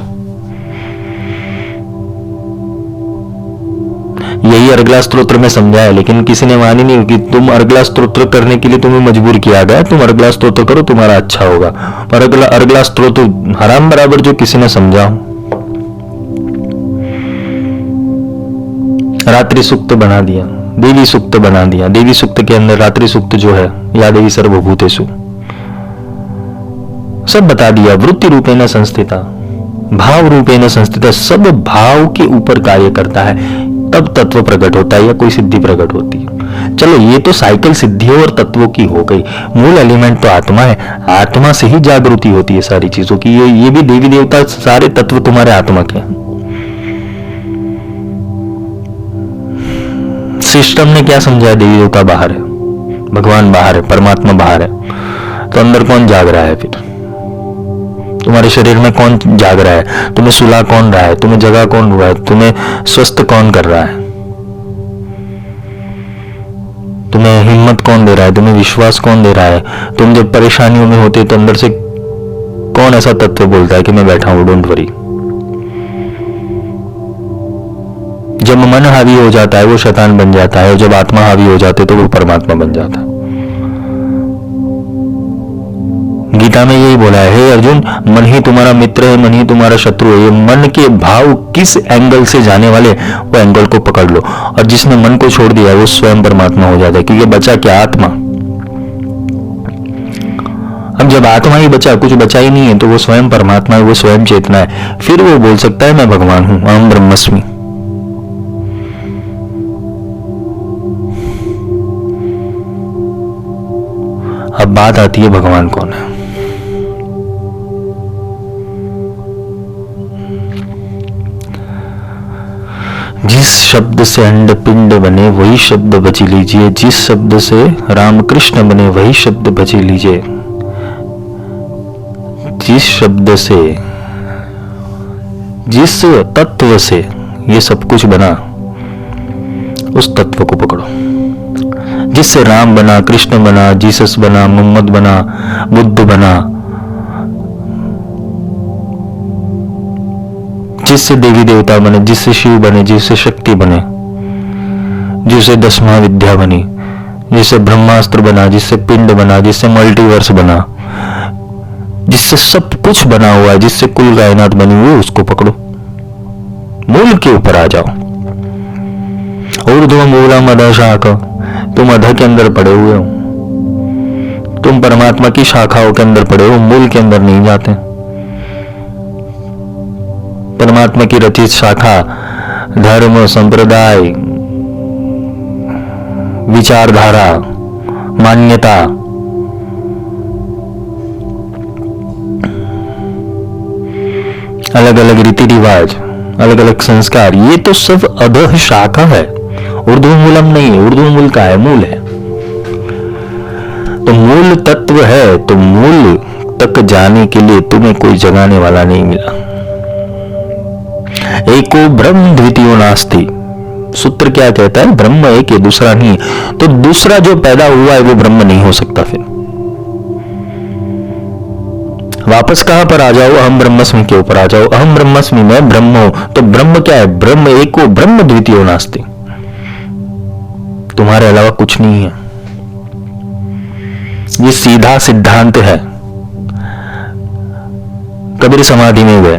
A: यही अर्गला स्तोत्र में समझा है, लेकिन किसी ने मानी नहीं कि तुम अर्गला स्तोत्र करने के लिए तुम्हें मजबूर किया गया, तुम अर्गला स्तोत्र करो, तुम्हारा अच्छा होगा। पर अर्गला स्तोत्र हराम बराबर जो किसी ने समझा। रात्रि सूक्त बना दिया, देवी सूक्त बना दिया। देवी सूक्त के अंदर रात्रि सूक्त जो है, या देवी सर्वभूतेषु, सब बता दिया। वृत्ति रूपेण संस्थिता, भाव रूपेण संस्थिता, सब भाव के ऊपर कार्य करता है, तब तत्व प्रकट होता है या कोई सिद्धि प्रकट होती है। चलो ये तो साइकिल सिद्धियों और तत्वों की हो गई। मूल एलिमेंट तो आत्मा है। आत्मा से ही जागृति होती है सारी चीजों की। ये भी देवी देवता, सारे तत्व तुम्हारे आत्मा के हैं। सिस्टम ने क्या समझा? देवी देवता बाहर है, भगवान बाहर है, परमात्मा बाहर है। तो अंदर कौन जाग रहा है? फिर तुम्हारे शरीर में कौन जाग रहा है? तुम्हें सुला कौन रहा है? तुम्हें जगा कौन रहा है? तुम्हें स्वस्थ कौन कर रहा है? तुम्हें हिम्मत कौन दे रहा है? तुम्हें विश्वास कौन दे रहा है? तुम जब परेशानियों में होते तो अंदर से कौन ऐसा तत्व बोलता है कि मैं बैठा हूं, डोंट वरी। जब मन हावी हो जाता है वो शैतान बन जाता है, और जब आत्मा हावी हो जाती है तो वो परमात्मा बन जाता है। गीता में यही बोला है, हे अर्जुन, मन ही तुम्हारा मित्र है, मन ही तुम्हारा शत्रु है। ये मन के भाव किस एंगल से जाने वाले, वो एंगल को पकड़ लो। और जिसने मन को छोड़ दिया वो स्वयं परमात्मा हो जाता है, क्योंकि बचा क्या? आत्मा। अब जब आत्मा ही बचा, कुछ बचा ही नहीं है, तो वो स्वयं परमात्मा है, वो स्वयं चेतना है। फिर वो बोल सकता है मैं भगवान हूं, अहम ब्रह्मस्मि। अब बात आती है भगवान कौन है। जिस शब्द से अंड पिंड बने वही शब्द बची लीजिए, जिस शब्द से रामकृष्ण बने वही शब्द बची लीजिए। जिस शब्द से, जिस तत्व से ये सब कुछ बना, उस तत्व को पकड़ो। जिससे राम बना, कृष्ण बना, जीसस बना, मोहम्मद बना, बुद्ध बना, जिससे देवी देवता बने, जिससे शिव बने, जिससे शक्ति बने, जिससे 10वां विद्या बनी, जिससे ब्रह्मास्त्र बना, जिससे पिंड बना, जिससे मल्टीवर्स बना, जिससे सब कुछ बना हुआ है, जिससे कुल कायनात बनी हुई है, उसको पकड़ो। मूल के ऊपर आ जाओ। ऊर्ध्व मूलम अधः शाखा, तुम अधः के अंदर पड़े हुए हो, तुम परमात्मा की शाखाओं के अंदर पड़े हो, मूल के अंदर नहीं जाते। परमात्मा की रचित शाखा धर्म, संप्रदाय, विचारधारा, मान्यता, अलग अलग रीति रिवाज, अलग अलग संस्कार, ये तो सब अधः शाखा है, ऊर्ध्व मूलम नहीं है। ऊर्ध्व मूल का है, मूल है। तो मूल तत्व है, तो मूल तक जाने के लिए तुम्हें कोई जगाने वाला नहीं मिला। एको ब्रह्म द्वितीयो नास्ति, सूत्र क्या कहता है? ब्रह्म एक है, दूसरा नहीं है। तो दूसरा जो पैदा हुआ है वो ब्रह्म नहीं हो सकता। फिर वापस कहां पर आ जाओ, अहम ब्रह्मस्मि के ऊपर आ जाओ। अहम ब्रह्मस्मि, मैं ब्रह्म हूं। तो ब्रह्म क्या है? ब्रह्म एको ब्रह्म द्वितीयो नास्ति, तुम्हारे अलावा कुछ नहीं है। ये सीधा सिद्धांत है। कबीर समाधि में गए,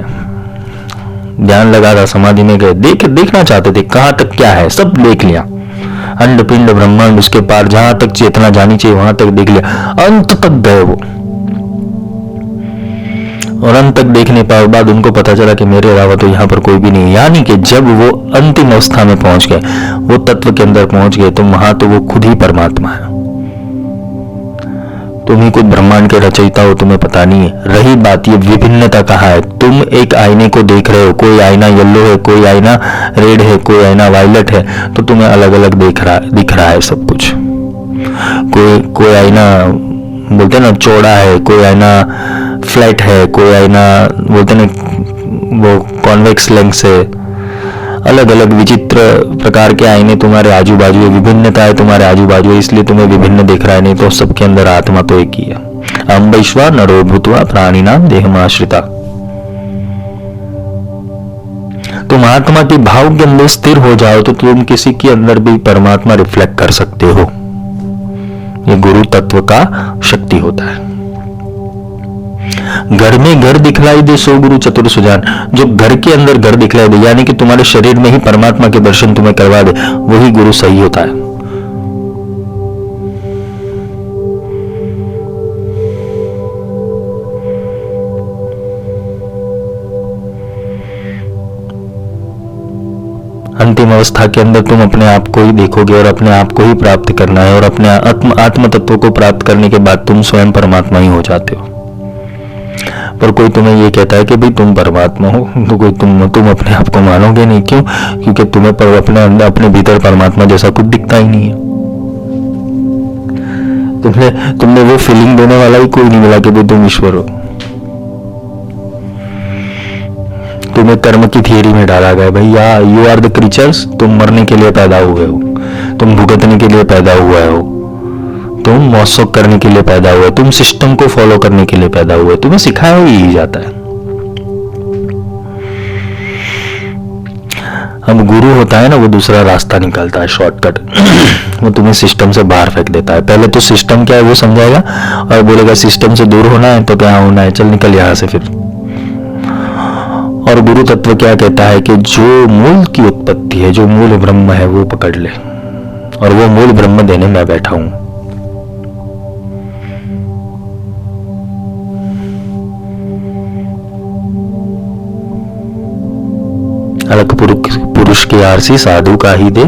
A: ध्यान लगा था, समाधि में गए, देखना चाहते थे कहां तक क्या है, सब देख लिया, अंड पिंड ब्रह्मांड, उसके पार जहां तक चेतना जानी चाहिए वहां तक देख लिया, अंत तक गए वो। और अंत तक देखने के बाद उनको पता चला कि मेरे अलावा तो यहाँ पर कोई भी नहीं। यानी कि जब वो अंतिम अवस्था में पहुंच गए, वो तत्व के अंदर पहुंच गए, तो वहां तो वो खुद ही परमात्मा है। तुम ही कुछ ब्रह्मांड के रचयिता हो, तुम्हें पता नहीं है। रही बात ये विभिन्नता कहाँ है, तुम एक आईने को देख रहे हो, कोई आईना येलो है, कोई आईना रेड है, कोई आईना वायलेट है, तो तुम्हें अलग अलग दिख रहा है सब कुछ। कोई आईना बोलते ना चौड़ा है, कोई आईना फ्लैट है, कोई आईना बोलते ना वो कॉन्वेक्स लेंस है, अलग अलग विचित्र प्रकार के आईने तुम्हारे आजू बाजू है, विभिन्नता है तुम्हारे आजू बाजू है, इसलिए तुम्हें विभिन्न दिख रहा है, नहीं तो सबके अंदर आत्मा तो एक ही है। अम्बैश्वा नरो भूत्वा प्राणिनाम देहमाश्रिता। तुम आत्मा के भाव के अंदर स्थिर हो जाओ तो तुम किसी के अंदर भी परमात्मा रिफ्लेक्ट कर सकते हो। ये गुरु तत्व का शक्ति होता है। घर में घर दिखलाई दे सो गुरु चतुर सुजान। जो घर के अंदर घर दिखलाई दे, यानी कि तुम्हारे शरीर में ही परमात्मा के दर्शन तुम्हें करवा दे, वही गुरु सही होता है। अंतिम अवस्था के अंदर तुम अपने आप को ही देखोगे और अपने आप को ही प्राप्त करना है, और अपने आत्म तत्व को प्राप्त करने के बाद तुम स्वयं परमात्मा ही हो जाते हो। पर कोई तुम्हें ये कहता है कि भाई तुम परमात्मा हो, तो कोई तुम अपने आप को मानोगे नहीं। क्यों? क्योंकि तुम्हें पर अपने भीतर परमात्मा जैसा कुछ दिखता ही नहीं है। तुमने वो फीलिंग देने वाला ही कोई नहीं मिला कि भाई तुम ईश्वर हो। तुम्हें कर्म की थियरी में डाला गया, भैया यू आर द क्रीचर्स, तुम मरने के लिए पैदा हुए हो, तुम भुगतने के लिए पैदा हुए हो, तुम मौसक करने के लिए पैदा हुए, तुम सिस्टम को फॉलो करने के लिए पैदा हुए। तुम्हें सिखाया ही जाता है। अब गुरु होता है ना, वो दूसरा रास्ता निकालता है, शॉर्टकट। वो तुम्हें सिस्टम से बाहर फेंक देता है। पहले तो सिस्टम क्या है वो समझाएगा और बोलेगा सिस्टम से दूर होना है तो क्या होना है, चल निकल यहां से फिर। और गुरु तत्व क्या कहता है कि जो मूल की उत्पत्ति है, जो मूल ब्रह्म है वो पकड़ ले, और वो मूल ब्रह्म देने मैं बैठा हूं। अलख पुरुष के आरसी साधु का ही दे,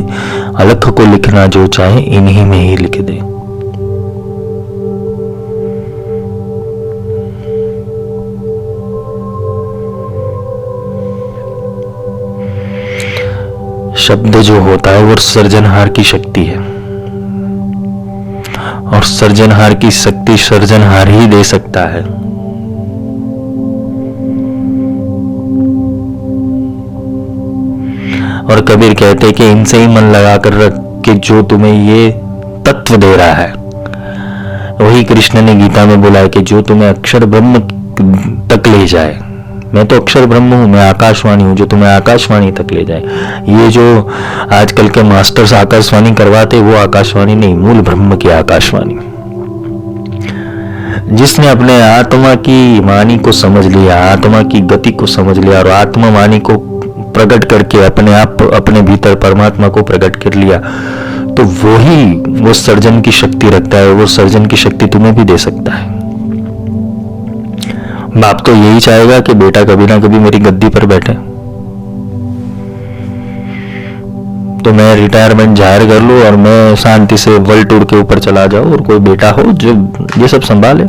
A: अलख को लिखना जो चाहे इन्हीं में ही लिख दे। शब्द जो होता है वो सृजनहार की शक्ति है, और सृजनहार की शक्ति सृजनहार ही दे सकता है। और कबीर कहते कि इनसे ही मन लगा कर रख कि जो तुम्हें ये तत्व दे रहा है। वही कृष्ण ने गीता में बोला है कि जो तुम्हें अक्षर ब्रह्म तक ले जाए। मैं तो अक्षर ब्रह्म हूं, मैं आकाशवाणी हूं, जो तुम्हें आकाशवाणी तक ले जाए। ये जो आजकल के मास्टर्स आकाशवाणी करवाते, वो आकाशवाणी नहीं, मूल ब्रह्म की आकाशवाणी। जिसने अपने आत्मा की वाणी को समझ लिया, आत्मा की गति को समझ लिया, और आत्मा वाणी को प्रकट करके अपने आप अपने भीतर परमात्मा को प्रकट कर लिया, तो वो सर्जन की शक्ति रखता है। वो सर्जन की शक्ति तुम्हें भी दे सकता है। बाप तो यही चाहेगा कि बेटा कभी ना कभी मेरी गद्दी पर बैठे, तो मैं रिटायरमेंट जाहिर कर लूं और मैं शांति से वर्ल्ड टूर के ऊपर चला जाऊं, और कोई बेटा हो जो ये सब संभाले।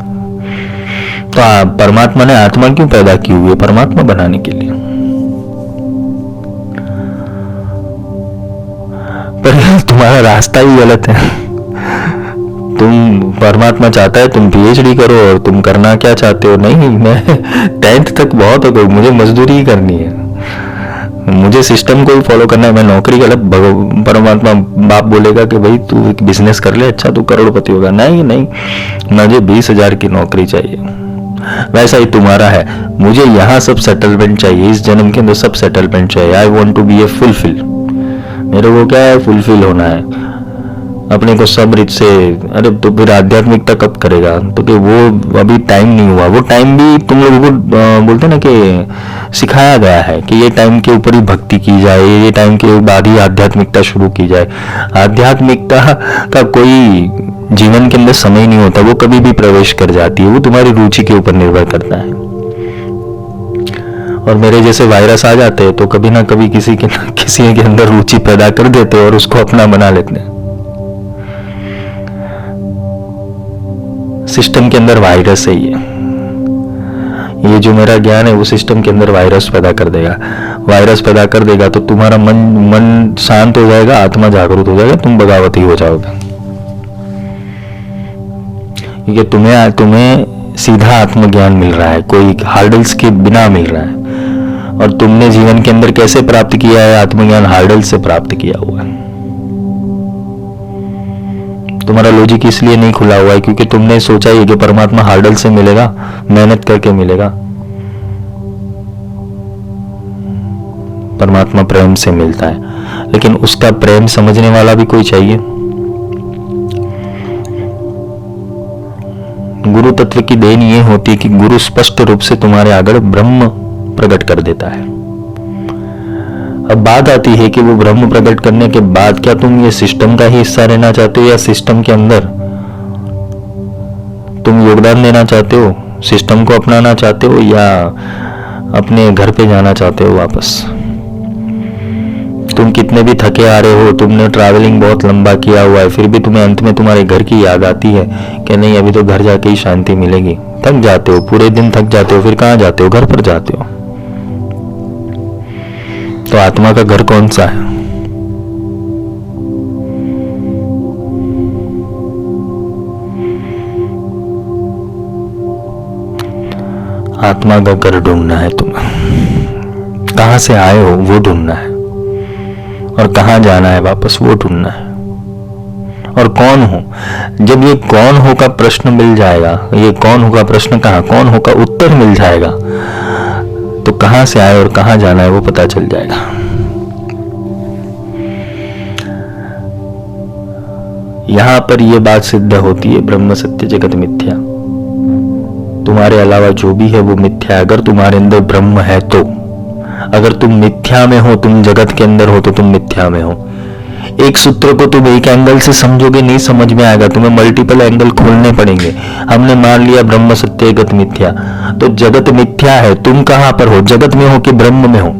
A: तो परमात्मा ने आत्मा क्यों पैदा की हुई है? परमात्मा बनाने के लिए। पर तुम्हारा रास्ता ही गलत है। तुम परमात्मा चाहता है तुम पीएचडी करो, और तुम करना क्या चाहते हो? नहीं, मैं 10th तक बहुत हो गई, मुझे मजदूरी ही करनी है, मुझे सिस्टम को ही फॉलो करना है। मैं नौकरी गलत, परमात्मा बाप बोलेगा कि भाई तू एक बिजनेस कर ले, अच्छा तू करोड़पति होगा। नहीं, मुझे 20,000 की नौकरी चाहिए। वैसा ही तुम्हारा है। मुझे यहाँ सब सेटलमेंट चाहिए, इस जन्म के अंदर सब सेटलमेंट चाहिए। I want to be a fulfil. मेरे को क्या है, फुलफिल होना है अपने को सब रिच से। अरे तो फिर आध्यात्मिकता कब करेगा? तो कि वो अभी टाइम नहीं हुआ। वो टाइम भी तुम लोगों को बोलते ना कि सिखाया गया है कि ये टाइम के ऊपर ही भक्ति की जाए, ये टाइम के बाद ही आध्यात्मिकता शुरू की जाए। आध्यात्मिकता का कोई जीवन के अंदर समय नहीं होता, वो कभी भी प्रवेश कर जाती है। वो तुम्हारी रुचि के ऊपर निर्भर करता है। और मेरे जैसे वायरस आ जाते हैं तो कभी ना कभी किसी के अंदर रुचि पैदा कर देते हैं और उसको अपना बना लेते हैं। सिस्टम के अंदर वायरस है ये जो मेरा ज्ञान है वो सिस्टम के अंदर वायरस पैदा कर देगा। वायरस पैदा कर देगा तो तुम्हारा मन शांत हो जाएगा, आत्मा जागरूक हो जाएगा, तुम बगावती हो जाओगे। क्योंकि तुम्हें सीधा आत्मज्ञान मिल रहा है, कोई हार्डल्स के बिना मिल रहा है। और तुमने जीवन के अंदर कैसे प्राप्त किया है आत्मज्ञान? हार्डल से प्राप्त किया हुआ है। तुम्हारा लॉजिक इसलिए नहीं खुला हुआ है क्योंकि तुमने सोचा ही कि परमात्मा हार्डल से मिलेगा, मेहनत करके मिलेगा। परमात्मा प्रेम से मिलता है, लेकिन उसका प्रेम समझने वाला भी कोई चाहिए। गुरु तत्व की देन ये होती है कि गुरु स्पष्ट रूप से तुम्हारे आगे ब्रह्म प्रकट कर देता है। अब बात आती है कि वो ब्रह्म प्रकट करने के बाद क्या तुम ये सिस्टम का ही हिस्सा रहना चाहते हो, या सिस्टम के अंदर तुम योगदान देना चाहते हो, सिस्टम को अपनाना चाहते हो, या अपने घर पे जाना चाहते हो वापस? तुम कितने भी थके आ रहे हो, तुमने ट्रैवलिंग बहुत लंबा किया हुआ है, फिर भी तुम्हें अंत में तुम्हारे घर की याद आती है कि नहीं अभी तो घर जाके ही शांति मिलेगी। थक जाते हो, पूरे दिन थक जाते हो, फिर कहाँ जाते हो? घर पर जाते हो। तो आत्मा का घर कौन सा है? आत्मा का घर ढूंढना है तुम्हें। कहां से आए हो वो ढूंढना है, और कहां जाना है वापस वो ढूंढना है। और कौन हो, जब ये कौन हो का प्रश्न मिल जाएगा, ये कौन हो का प्रश्न कहां, कौन हो का उत्तर मिल जाएगा, तो कहां से आए और कहां जाना है वो पता चल जाएगा। यहां पर यह बात सिद्ध होती है, ब्रह्म सत्य जगत मिथ्या। तुम्हारे अलावा जो भी है वो मिथ्या है। अगर तुम्हारे अंदर ब्रह्म है तो, अगर तुम मिथ्या में हो, तुम जगत के अंदर हो तो तुम मिथ्या में हो। एक सूत्र को तुम एक एंगल से समझोगे नहीं समझ में आएगा, तुम्हें मल्टीपल एंगल खोलने पड़ेंगे। हमने मान लिया ब्रह्म सत्य जगत मिथ्या, तो जगत मिथ्या है, तुम कहां पर हो? जगत में हो कि ब्रह्म में हो?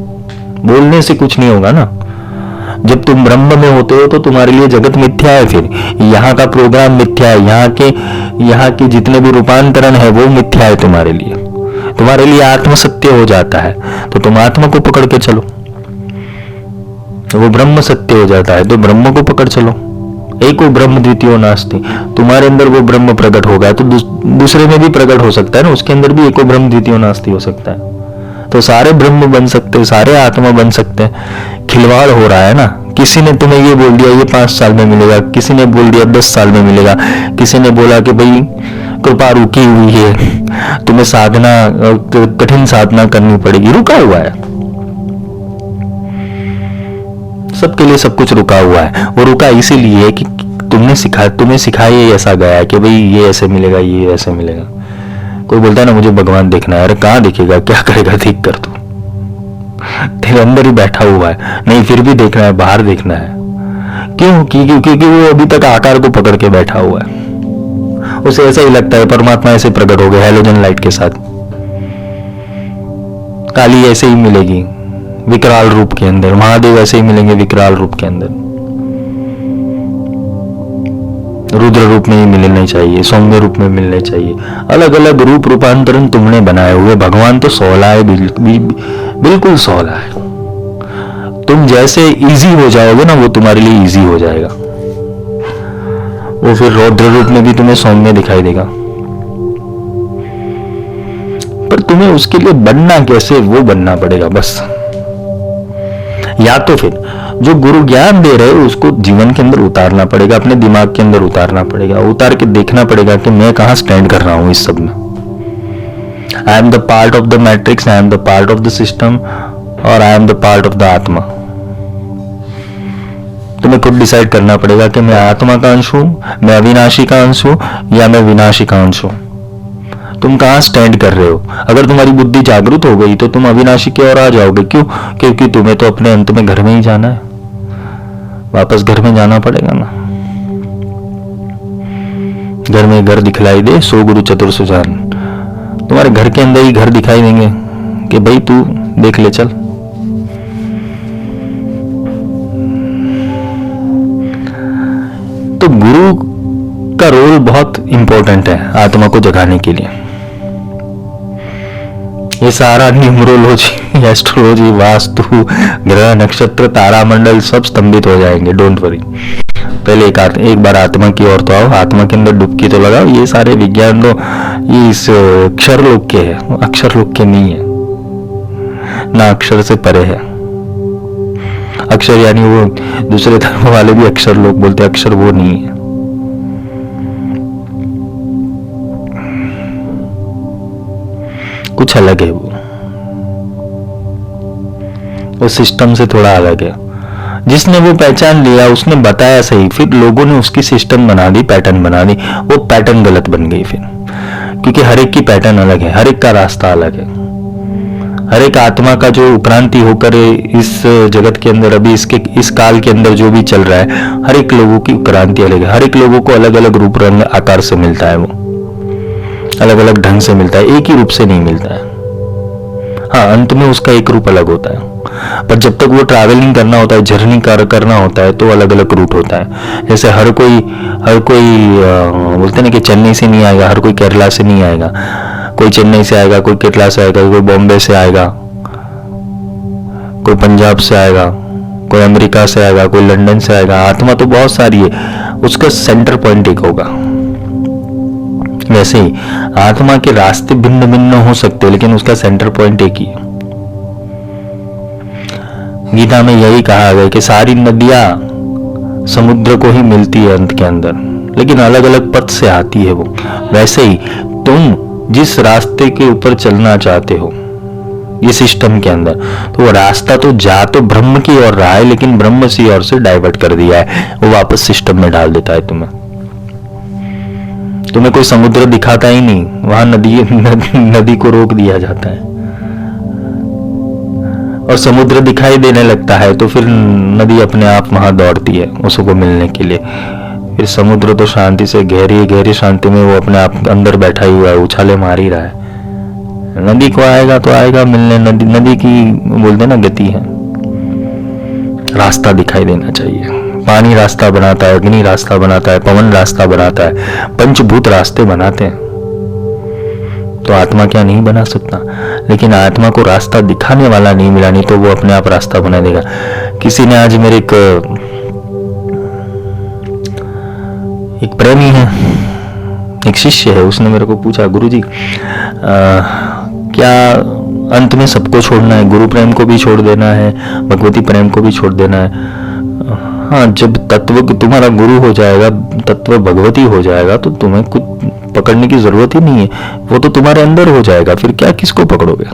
A: बोलने से कुछ नहीं होगा ना। जब तुम ब्रह्म में होते हो तो तुम्हारे लिए जगत मिथ्या है, फिर यहाँ का प्रोग्राम मिथ्या है, यहाँ के जितने भी रूपांतरण है वो मिथ्या है तुम्हारे लिए। तुम्हारे लिए आत्म सत्य हो जाता है तो तुम आत्मा को पकड़ के चलो, वो ब्रह्म सत्य हो जाता है तो ब्रह्म को पकड़ चलो। एको ब्रह्म द्वितीयो नास्ति। तुम्हारे अंदर वो ब्रह्म प्रकट हो गया तो दूसरे में भी प्रकट हो सकता है ना, उसके अंदर भी एको ब्रह्म द्वितीयो नास्ति हो सकता है। तो सारे ब्रह्म बन सकते हैं, सारे आत्मा बन सकते हैं। खिलवाड़ हो रहा है ना। किसी ने तुम्हें ये बोल दिया ये 5 साल में मिलेगा, किसी ने बोल दिया 10 साल में मिलेगा, किसी ने बोला कि भाई कृपा रुकी हुई है, तुम्हें साधना कठिन साधना करनी पड़ेगी। रुका हुआ है, सबके लिए सब कुछ रुका हुआ है। वो रुका इसीलिए कि तुम्हें सिखाया ऐसा गया है कि भाई ये ऐसे मिलेगा, ये ऐसे मिलेगा। कोई बोलता है ना मुझे भगवान देखना है, अरे कहाँ दिखेगा, क्या करेगा, ठीक कर तू, तेरे अंदर ही बैठा हुआ है। नहीं फिर भी देखना है, बाहर देखना है। क्यों? क्योंकि वो अभी तक आकार को पकड़ के बैठा हुआ है। उसे ऐसा ही लगता है परमात्मा ऐसे प्रकट हो गया हैलोजन लाइट के साथ, काली ऐसे ही मिलेगी विकराल रूप के अंदर, महादेव ऐसे ही मिलेंगे विकराल रूप के अंदर, रुद्र रूप में ही मिलने चाहिए, सौम्य रूप में मिलने चाहिए। अलग अलग रूप रूपांतरण तुमने बनाए हुए। भगवान तो 16 है, बिल्कुल 16 है। तुम जैसे इजी हो जाओगे ना वो तुम्हारे लिए इजी हो जाएगा। वो फिर रौद्र रूप में भी तुम्हें सौम्य दिखाई देगा। पर तुम्हें उसके लिए बनना कैसे, वो बनना पड़ेगा बस। या तो फिर जो गुरु ज्ञान दे रहे हो उसको जीवन के अंदर उतारना पड़ेगा, अपने दिमाग के अंदर उतारना पड़ेगा, उतार के देखना पड़ेगा कि मैं कहां स्टैंड कर रहा हूं इस सब में। I am the part of the matrix, I am the part of the system, और I am the part of the atma. तुम्हें खुद डिसाइड करना पड़ेगा कि मैं आत्मा का अंश हूं, मैं अविनाशी का अंश हूं, या मैं विनाशी का अंश हूं। तुम कहां स्टैंड कर रहे हो? अगर तुम्हारी बुद्धि जागृत हो गई तो तुम अविनाशी की ओर आ जाओगे। क्यों? क्योंकि तुम्हें तो अपने अंत में घर में ही जाना है, वापस घर में जाना पड़ेगा ना। घर में घर दिखलाई दे, सो गुरु चतुर सुजान। तुम्हारे घर के अंदर ही घर दिखाई देंगे कि भाई तू देख ले चल। तो गुरु का रोल बहुत इंपॉर्टेंट है आत्मा को जगाने के लिए। ये सारा न्यूमरोलॉजी, एस्ट्रोलॉजी, वास्तु, ग्रह, नक्षत्र, तारामंडल सब स्तंभित हो जाएंगे। Don't worry. पहले एक बार आत्मा की ओर तो आओ, आत्मा के अंदर डुबकी तो लगाओ। ये सारे विज्ञान तो ये इस अक्षर लोक के है, अक्षर लोक के नहीं है, ना अक्षर से परे है। अक्षर यानी वो दूसरे धर्म वाले भी अक्षर लोक बोलते हैं, अक्षर वो नहीं है। कुछ अलग है वो सिस्टम से थोड़ा अलग है। जिसने वो पहचान लिया, उसने बताया सही, फिर लोगों ने उसकी सिस्टम बना दी, पैटर्न बना दी, वो पैटर्न गलत बन गई फिर। क्योंकि हर एक की पैटर्न अलग है, हर एक का रास्ता अलग है। हर एक आत्मा का जो उपरांति होकर इस जगत के अंदर अभी इस काल के अंदर जो भी चल रहा है, हर एक लोगों की उपरांति अलग है। हर एक लोगों को अलग अलग रूप रंग आकार से मिलता है, वो अलग अलग ढंग से मिलता है, एक ही रूप से नहीं मिलता है। हाँ, अंत में उसका एक रूप अलग होता है, पर जब तक वो ट्रैवलिंग करना होता है, जर्नी करना होता है, तो अलग अलग रूट होता है। जैसे हर कोई बोलते हैं ना कि चेन्नई से नहीं आएगा, हर कोई केरला से नहीं आएगा। कोई चेन्नई से आएगा, कोई केरला से आएगा, कोई बॉम्बे से आएगा, कोई पंजाब से आएगा, कोई अमेरिका से आएगा, कोई लंदन से आएगा। आत्मा तो बहुत सारी है, उसका सेंटर पॉइंट एक होगा। वैसे ही आत्मा के रास्ते भिन्न भिन्न हो सकते हैं, लेकिन उसका सेंटर पॉइंट एक ही है। गीता में यही कहा गया कि सारी नदियां समुद्र को ही मिलती है अंत के अंदर, लेकिन अलग अलग पथ से आती है वो। वैसे ही तुम जिस रास्ते के ऊपर चलना चाहते हो ये सिस्टम के अंदर, तो वो रास्ता तो जा तो ब्रह्म की ओर रहा है, लेकिन ब्रह्म सी ओर से डाइवर्ट कर दिया है, वो वापस सिस्टम में डाल देता है तुम्हें। तुम्हें कोई समुद्र दिखाता ही नहीं, वहां नदी को रोक दिया जाता है, और समुद्र दिखाई देने लगता है तो फिर नदी अपने आप वहां दौड़ती है उसको मिलने के लिए। फिर समुद्र तो शांति से गहरी गहरी शांति में वो अपने आप अंदर बैठा ही हुआ है, उछाले मार ही रहा है। नदी को आएगा तो आएगा मिलने, नदी की बोलते ना गति है। रास्ता दिखाई देना चाहिए। पानी रास्ता बनाता है, अग्नि रास्ता बनाता है, पवन रास्ता बनाता है, पंचभूत रास्ते बनाते हैं। तो आत्मा क्या नहीं बना सकता? लेकिन आत्मा को रास्ता दिखाने वाला नहीं मिला, नहीं तो वो अपने आप रास्ता बना देगा। किसी ने आज मेरे एक प्रेमी है, एक शिष्य है, उसने मेरे को पूछा, गुरुजी क्या अंत में सबको छोड़ना है? गुरु प्रेम को भी छोड़ देना है, भगवती प्रेम को भी छोड़ देना है? हाँ, जब तत्व तुम्हारा गुरु हो जाएगा, तत्व भगवती हो जाएगा, तो तुम्हें कुछ पकड़ने की जरूरत ही नहीं है, वो तो तुम्हारे अंदर हो जाएगा। फिर क्या किसको पकड़ोगे?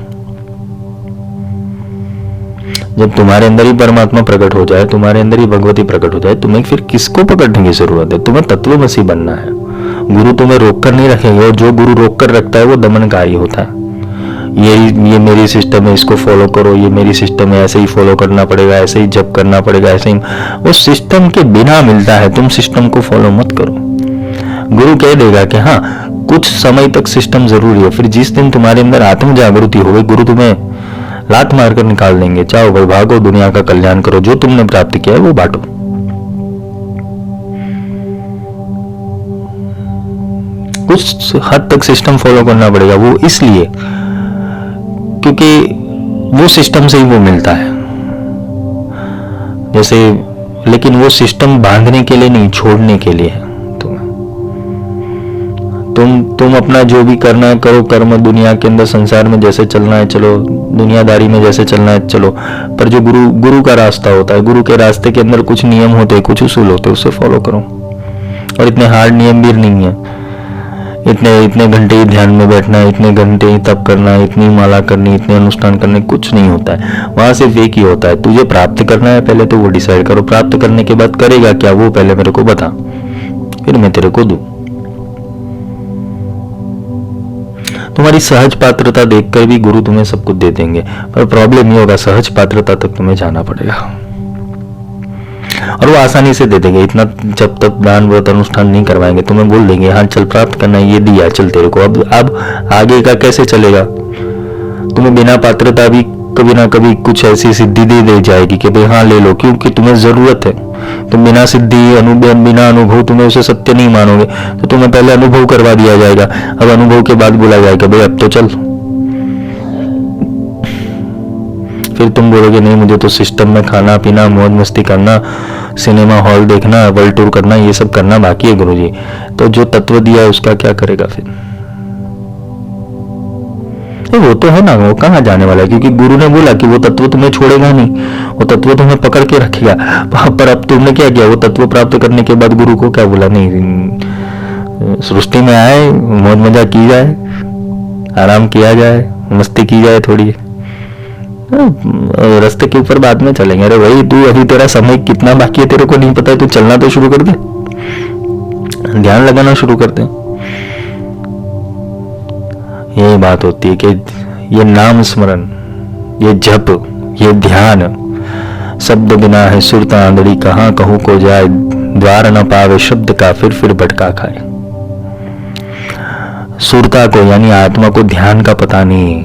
A: जब तुम्हारे अंदर ही परमात्मा प्रकट हो जाए, तुम्हारे अंदर ही भगवती प्रकट हो जाए, तुम्हें फिर किसको पकड़ने की जरूरत है? तुम्हें तत्वमसी बनना है। गुरु तुम्हें रोक कर नहीं रखेंगे, और जो गुरु रोक कर रखता है वो दमनकारी होता है। ये मेरी सिस्टम है, इसको फॉलो करो, ये मेरी सिस्टम है, ऐसे ही फॉलो करना पड़ेगा, ऐसे ही जप करना पड़ेगा, ऐसे ही। वो सिस्टम के बिना मिलता है, तुम सिस्टम को फॉलो मत करो। गुरु कह देगा कि हाँ कुछ समय तक सिस्टम जरूरी है, फिर जिस दिन तुम्हारे अंदर आत्म जागृति हो गई, गुरु तुम्हें लात मारकर निकाल देंगे। चाहो भाई भागो, दुनिया का कल्याण करो, जो तुमने प्राप्त किया है वो बांटो। कुछ हद तक सिस्टम फॉलो करना पड़ेगा, वो इसलिए क्योंकि वो सिस्टम से ही वो मिलता है। जैसे, लेकिन वो सिस्टम बांधने के लिए नहीं, छोड़ने के लिए है। तुम अपना जो भी करना है करो, कर्म दुनिया के अंदर संसार में जैसे चलना है चलो, दुनियादारी में जैसे चलना है चलो, पर जो गुरु का रास्ता होता है, गुरु के रास्ते के अंदर कुछ नियम होते हैं, कुछ उसूल होते हैं, उसे फॉलो करो। और इतने हार्ड नियम भी नहीं है, इतने इतने घंटे ही ध्यान में बैठना है, इतने घंटे ही तप करना है, इतनी माला करनी, इतने अनुष्ठान करने, कुछ नहीं होता है वहां। सिर्फ एक ही होता है, तुझे प्राप्त करना है पहले तो वो डिसाइड करो। प्राप्त करने के बाद करेगा क्या वो पहले मेरे को बता, फिर मैं तेरे को दूं। तुम्हारी सहज पात्रता देखकर भी गुरु तुम्हें सब कुछ दे देंगे, पर प्रॉब्लम ये होगा सहज पात्रता तक तुम्हें जाना पड़ेगा, और वो आसानी से दे देंगे। इतना जब तक दान व्रत अनुष्ठान नहीं करवाएंगे, तुम्हें बोल देंगे हाँ चल प्राप्त करना है, ये दिया चल तेरे को। अब आगे का कैसे चलेगा? तुम्हें बिना पात्रता भी कभी ना कभी कुछ ऐसी सिद्धि दे जाएगी कि भाई हाँ ले लो, क्योंकि तुम्हें जरूरत है। तुम बिना सिद्धि अनुभव, बिना अनुभव तुम्हें उसे सत्य नहीं मानोगे, तो तुम्हें पहले अनुभव करवा दिया जाएगा। अब अनुभव के बाद बोला जाएगा भाई अब तो चल। फिर तुम बोलोगे नहीं मुझे तो सिस्टम में खाना पीना, मौज मस्ती करना, सिनेमा हॉल देखना, वर्ल्ड टूर करना, ये सब करना बाकी है गुरुजी। तो जो तत्व दिया है उसका क्या करेगा फिर? वो तो है ना, वो कहाँ जाने वाला है? क्योंकि गुरु ने बोला कि वो तत्व तुम्हें छोड़ेगा नहीं, वो तत्व तुम्हें पकड़ के रखेगा। पर अब तुमने क्या किया? वो तत्व प्राप्त करने के बाद गुरु को क्या बोला? नहीं, सृष्टि में आए, मौज मजा की जाए, आराम किया जाए, मस्ती की जाए थोड़ी, रास्ते के ऊपर बाद में चलेंगे। अरे भाई तू अभी तेरा समय कितना बाकी है तेरे को नहीं पता है, तू चलना तो शुरू कर दे, ध्यान लगाना शुरू कर दे। ये बात होती है कि ये नाम स्मरण, ये जप, ये ध्यान, शब्द बिना है सुरता आंधड़ी, कहाँ कहूँ को जाए, द्वार न पावे शब्द का फिर भटका खाए। सुरता को यानी आत्मा को ध्यान का पता नहीं।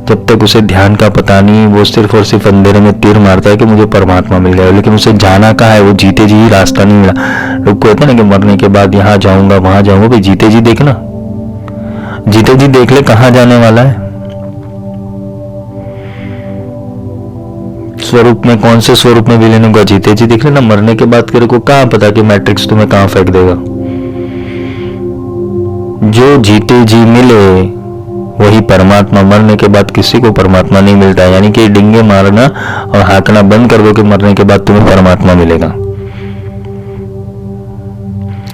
A: जब तक उसे ध्यान का पता नहीं, वो सिर्फ और सिर्फ अंधेरे में तीर मारता है कि मुझे परमात्मा मिल गया, लेकिन उसे जाना कहाँ है? वो जीते जी ही रास्ता नहीं मिला। लोग कहते हैं ना कि मरने के बाद यहाँ जाऊंगा वहां जाऊंगा, भाई जीते जी देखना, जीते जी देख ले कहाँ जाने वाला है। स्वरूप में, कौन से स्वरूप में विलीन होगा, जीते जी देख लेना। मरने के बाद तेरे को कहाँ पता कि मैट्रिक्स तुम्हें कहाँ फेंक देगा। जो जीते जी मिले वही परमात्मा। मरने के बाद किसी को परमात्मा नहीं मिलता है, यानी कि डिंगे मारना और हाँकना बंद कर दो कि मरने के बाद तुम्हें परमात्मा मिलेगा।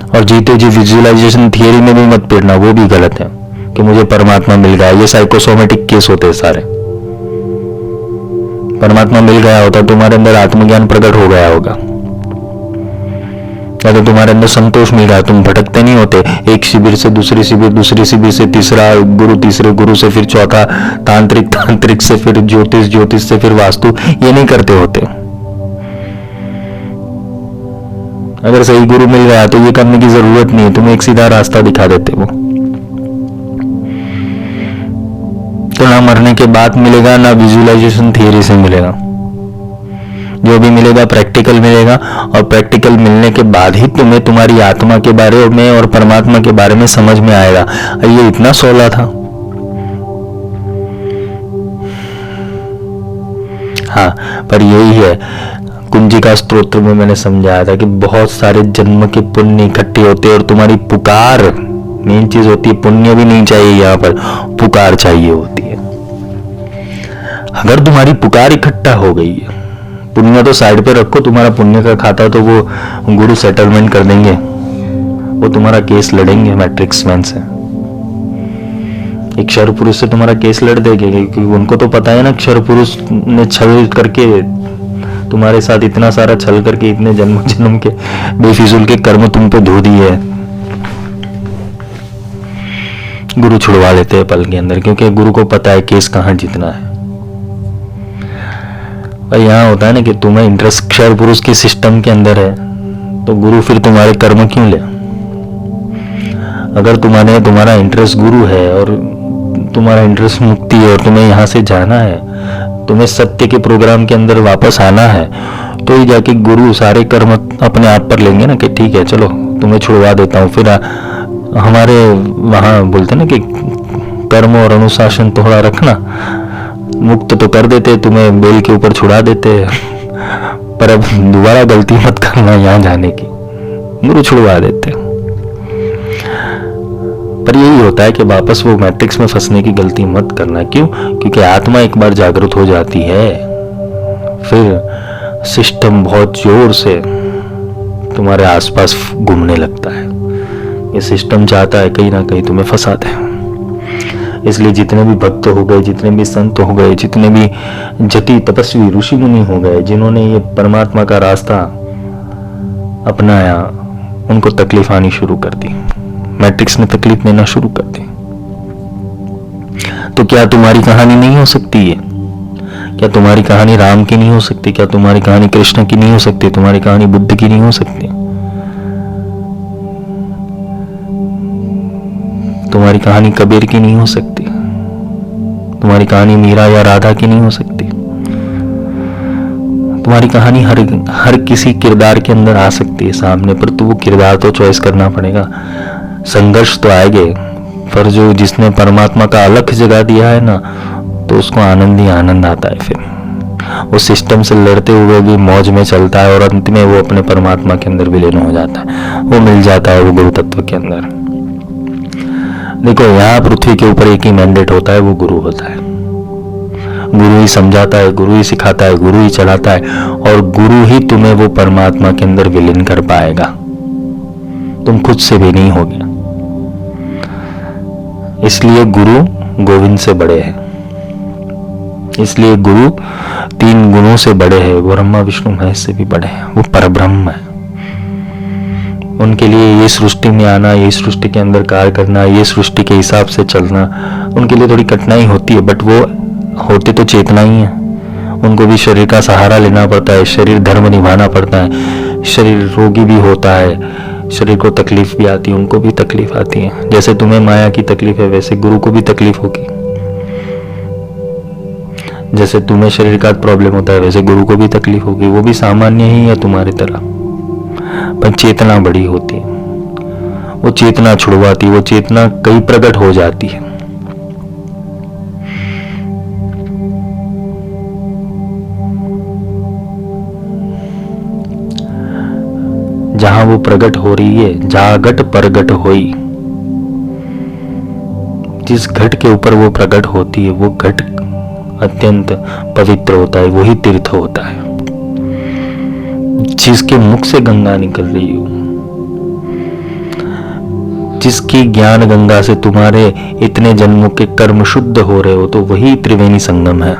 A: और जीते जी विजुअलाइजेशन थियरी में भी मत पढ़ना, वो भी गलत है कि मुझे परमात्मा मिल गया। ये साइकोसोमेटिक केस होते हैं सारे। परमात्मा मिल गया होता तुम्हारे अंदर आत्मज्ञान प्रकट हो गया होगा, या तो तुम्हारे अंदर संतोष मिल रहा, तुम भटकते नहीं होते एक शिविर से दूसरी शिविर, दूसरी शिविर से तीसरा गुरु, तीसरे गुरु से फिर चौथा तांत्रिक, तांत्रिक से फिर ज्योतिष, ज्योतिष से फिर वास्तु। ये नहीं करते होते। अगर सही गुरु मिल गया तो ये करने की जरूरत नहीं है, तुम्हें एक सीधा रास्ता दिखा देते वो। तो ना मरने के बाद मिलेगा, ना विजुअलाइजेशन थियरी से मिलेगा। जो भी मिलेगा प्रैक्टिकल मिलेगा, और प्रैक्टिकल मिलने के बाद ही तुम्हें तुम्हारी आत्मा के बारे में और परमात्मा के बारे में समझ में आएगा। ये इतना सोला था। हाँ, पर यही है, कुंजिका स्तोत्र में मैंने समझाया था कि बहुत सारे जन्म के पुण्य इकट्ठे होते हैं, और तुम्हारी पुकार मेन चीज होती है। पुण्य भी नहीं चाहिए यहाँ पर, पुकार चाहिए होती है। अगर तुम्हारी पुकार इकट्ठा हो गई है, पुण्य तो साइड पे रखो, तुम्हारा पुण्य का खाता तो वो गुरु सेटलमेंट कर देंगे, वो तुम्हारा केस लड़ेंगे मैट्रिक्स मैन से। एक क्षर पुरुष से तुम्हारा केस लड़ देंगे, क्योंकि उनको तो पता है ना क्षर पुरुष ने छल करके तुम्हारे साथ इतना सारा छल करके इतने जन्म जन्म के बेफिजूल के कर्म तुम पे धो दिए है। गुरु छुड़वा लेते हैं पल के अंदर, क्योंकि गुरु को पता है केस कहाँ जीतना है। और यहाँ होता है ना कि तुम्हें इंटरेस्ट क्षर पुरुष के सिस्टम के अंदर है, तो गुरु फिर तुम्हारे कर्म क्यों ले? अगर तुम्हारा इंटरेस्ट गुरु है और तुम्हारा इंटरेस्ट मुक्ति है और तुम्हें यहाँ से जाना है, तुम्हें सत्य के प्रोग्राम के अंदर वापस आना है, तो ही जाके गुरु सारे कर्म अपने आप पर लेंगे ना कि ठीक है चलो तुम्हें छुड़वा देता हूँ। फिर हमारे वहाँ बोलते ना कि कर्म और अनुशासन थोड़ा रखना, मुक्त तो कर देते तुम्हें, बेल के ऊपर छुड़ा देते, पर अब दोबारा गलती मत करना यहाँ जाने की, गुरु छुड़वा देते। पर यही होता है कि वापस वो मैट्रिक्स में फंसने की गलती मत करना। क्यों? क्योंकि आत्मा एक बार जागृत हो जाती है, फिर सिस्टम बहुत जोर से तुम्हारे आसपास घूमने लगता है। ये सिस्टम चाहता है कहीं ना कहीं तुम्हें फंसा दे। इसलिए जितने भी भक्त हो गए, जितने भी संत हो गए, जितने भी जति तपस्वी ऋषि मुनि हो गए, जिन्होंने ये परमात्मा का रास्ता अपनाया, उनको तकलीफ आनी शुरू कर दी। मैट्रिक्स ने तकलीफ देना शुरू कर दी। तो क्या तुम्हारी कहानी नहीं हो सकती है? क्या तुम्हारी कहानी राम की नहीं हो सकती? क्या तुम्हारी कहानी कृष्ण की नहीं हो सकती? तुम्हारी कहानी बुद्ध की नहीं हो सकती? तुम्हारी कहानी कबीर की नहीं हो सकती? तुम्हारी कहानी मीरा या राधा की नहीं हो सकती? तुम्हारी कहानी हर किसी किरदार के अंदर आ सकती है सामने, पर तो वो किरदार तो चॉइस करना पड़ेगा। संघर्ष तो आएंगे, पर जो जिसने परमात्मा का अलग जगह दिया है ना, तो उसको आनंद ही आनंद आता है। फिर वो सिस्टम से लड़ते हुए भी मौज में चलता है और अंत में वो अपने परमात्मा के अंदर विलीन हो जाता है, वो मिल जाता है वो गुरु तत्व के अंदर। देखो, यहाँ पृथ्वी के ऊपर एक ही मैंडेट होता है, वो गुरु होता है। गुरु ही समझाता है, गुरु ही सिखाता है, गुरु ही चलाता है, और गुरु ही तुम्हें वो परमात्मा के अंदर विलीन कर पाएगा। तुम खुद से भी नहीं होगे। इसलिए गुरु गोविंद से बड़े हैं। इसलिए गुरु 3 गुणों से बड़े हैं। वो ब्रह्मा विष्णु महेश से भी बड़े हैं। वो परब्रह्म है। उनके लिए ये सृष्टि में आना, ये सृष्टि के अंदर कार्य करना, ये सृष्टि के हिसाब से चलना, उनके लिए थोड़ी कठिनाई होती है, बट वो होते तो चेतना ही है। उनको भी शरीर का सहारा लेना पड़ता है, शरीर धर्म निभाना पड़ता है। शरीर रोगी भी होता है, शरीर को तकलीफ भी आती है, उनको भी तकलीफ आती है। जैसे तुम्हें माया की तकलीफ है, वैसे गुरु को भी तकलीफ होगी। जैसे तुम्हें शरीर का प्रॉब्लम होता है, वैसे गुरु को भी तकलीफ होगी। वो भी सामान्य ही है तुम्हारी तरह, पर चेतना बड़ी होती है। वो चेतना छुड़वाती है, वो चेतना कई प्रकट हो जाती है। जहां वो प्रकट हो रही है, जागट प्रगट होई। जिस घट के ऊपर वो प्रकट होती है, वो घट अत्यंत पवित्र होता है, वही तीर्थ होता है। जिसके मुख से गंगा निकल रही हो, जिसकी ज्ञान गंगा से तुम्हारे इतने जन्मों के कर्म शुद्ध हो रहे हो, तो वही त्रिवेणी संगम है,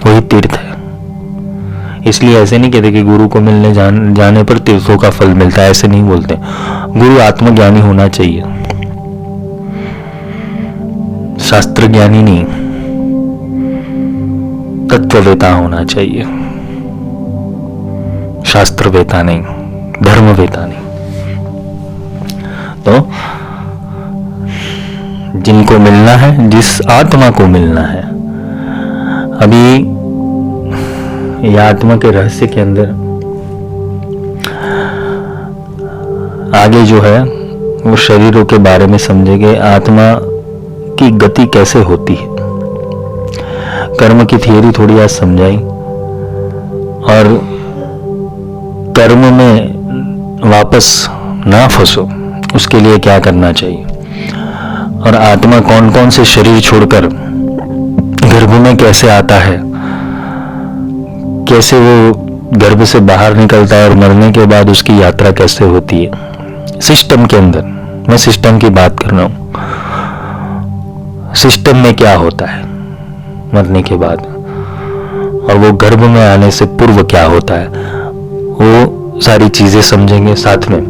A: वही तीर्थ है। इसलिए ऐसे नहीं कहते कि गुरु को मिलने जाने पर तीर्थों का फल मिलता है, ऐसे नहीं बोलते। गुरु आत्मज्ञानी होना चाहिए, शास्त्र ज्ञानी नहीं, तत्ववेता होना चाहिए। शास्त्रवेता नहीं, धर्मवेता नहीं। तो जिनको मिलना है, जिस आत्मा को मिलना है, अभी ये आत्मा के रहस्य के अंदर आगे जो है वो शरीरों के बारे में समझेंगे। आत्मा की गति कैसे होती है, कर्म की थियरी थोड़ी आज समझाई, और कर्म में वापस ना फंसो उसके लिए क्या करना चाहिए, और आत्मा कौन कौन से शरीर छोड़कर गर्भ में कैसे आता है, कैसे वो गर्भ से बाहर निकलता है, और मरने के बाद उसकी यात्रा कैसे होती है सिस्टम के अंदर। मैं सिस्टम की बात कर रहा हूं। सिस्टम में क्या होता है मरने के बाद, और वो गर्भ में आने से पूर्व क्या होता है, वो सारी चीजें समझेंगे। साथ में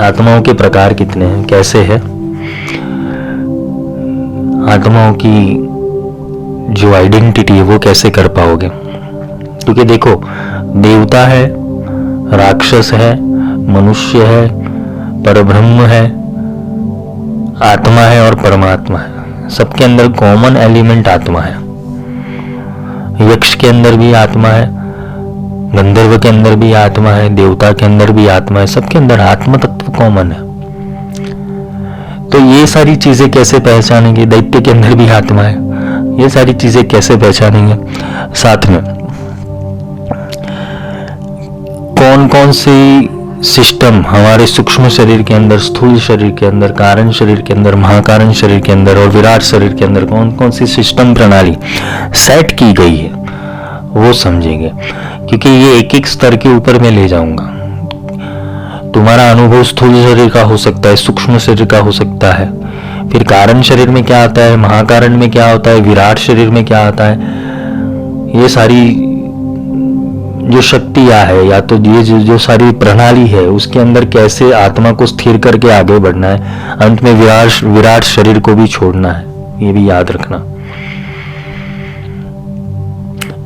A: आत्माओं के प्रकार कितने हैं, कैसे है, आत्माओं की जो आइडेंटिटी है वो कैसे कर पाओगे। क्योंकि देखो, देवता है, राक्षस है, मनुष्य है, परब्रह्म है, आत्मा है और परमात्मा है। सबके अंदर कॉमन एलिमेंट आत्मा है। यक्ष के अंदर भी आत्मा है, गंधर्व के अंदर भी आत्मा है, देवता के अंदर भी आत्मा है। सबके अंदर आत्म तत्व कॉमन है। तो ये सारी चीजें कैसे पहचानेंगे, दैत्य के अंदर भी आत्मा है, ये सारी चीजें कैसे पहचानेंगे। साथ में कौन कौन सी सिस्टम हमारे सूक्ष्म शरीर के अंदर, स्थूल शरीर के अंदर, कारण शरीर के अंदर, महाकारण शरीर के अंदर और विराट शरीर के अंदर कौन कौन सी सिस्टम प्रणाली सेट की गई है, वो समझेंगे। क्योंकि ये एक एक स्तर के ऊपर मैं ले जाऊंगा, तुम्हारा अनुभव स्थूल शरीर का हो सकता है, सूक्ष्म शरीर का हो सकता है, फिर कारण शरीर में क्या आता है, महाकारण में क्या होता है, विराट शरीर में क्या आता है, ये सारी जो शक्तियां है या तो ये जो सारी प्रणाली है उसके अंदर कैसे आत्मा को स्थिर करके आगे बढ़ना है, अंत में विराट शरीर को भी छोड़ना है, ये भी याद रखना।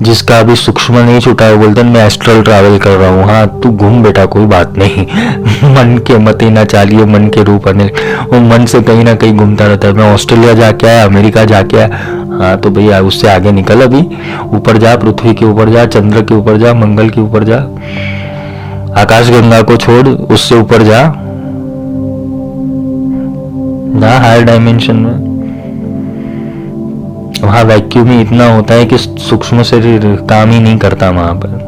A: जिसका अभी सूक्ष्म नहीं छूटा है बोलते मैं एस्ट्रल ट्रैवल कर रहा हूँ, हाँ तू घूम बेटा, कोई बात नहीं। मन के मते ना चालिए, मन के रूप अनेक, वो मन से कहीं ना कहीं घूमता रहता है। मैं ऑस्ट्रेलिया जाके आया, अमेरिका जाके आया, हाँ तो भैया उससे आगे निकल, अभी ऊपर जा, पृथ्वी के ऊपर जा, चंद्र के ऊपर जा, मंगल के ऊपर जा, आकाश गंगा को छोड़, उससे ऊपर जा हायर डायमेंशन में। वहां वैक्यूम ही इतना होता है कि सूक्ष्म शरीर काम ही नहीं करता। वहां पर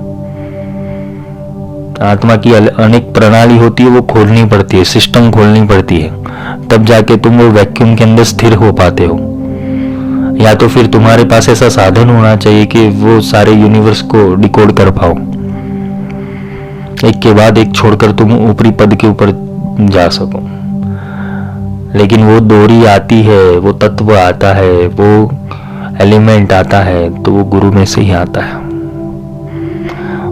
A: आत्मा की अनेक प्रणाली होती है, वो खोलनी पड़ती है, सिस्टम खोलनी पड़ती है, तब जाके तुम वो वैक्यूम के अंदर स्थिर हो पाते हो। या तो फिर तुम्हारे पास ऐसा साधन होना चाहिए कि वो सारे यूनिवर्स को डिकोड कर पाओ, एक के बाद एक छोड़कर तुम ऊपरी पद के ऊपर जा सको। लेकिन वो डोरी आती है, वो तत्व आता है, वो एलिमेंट आता है, तो वो गुरु में से ही आता है।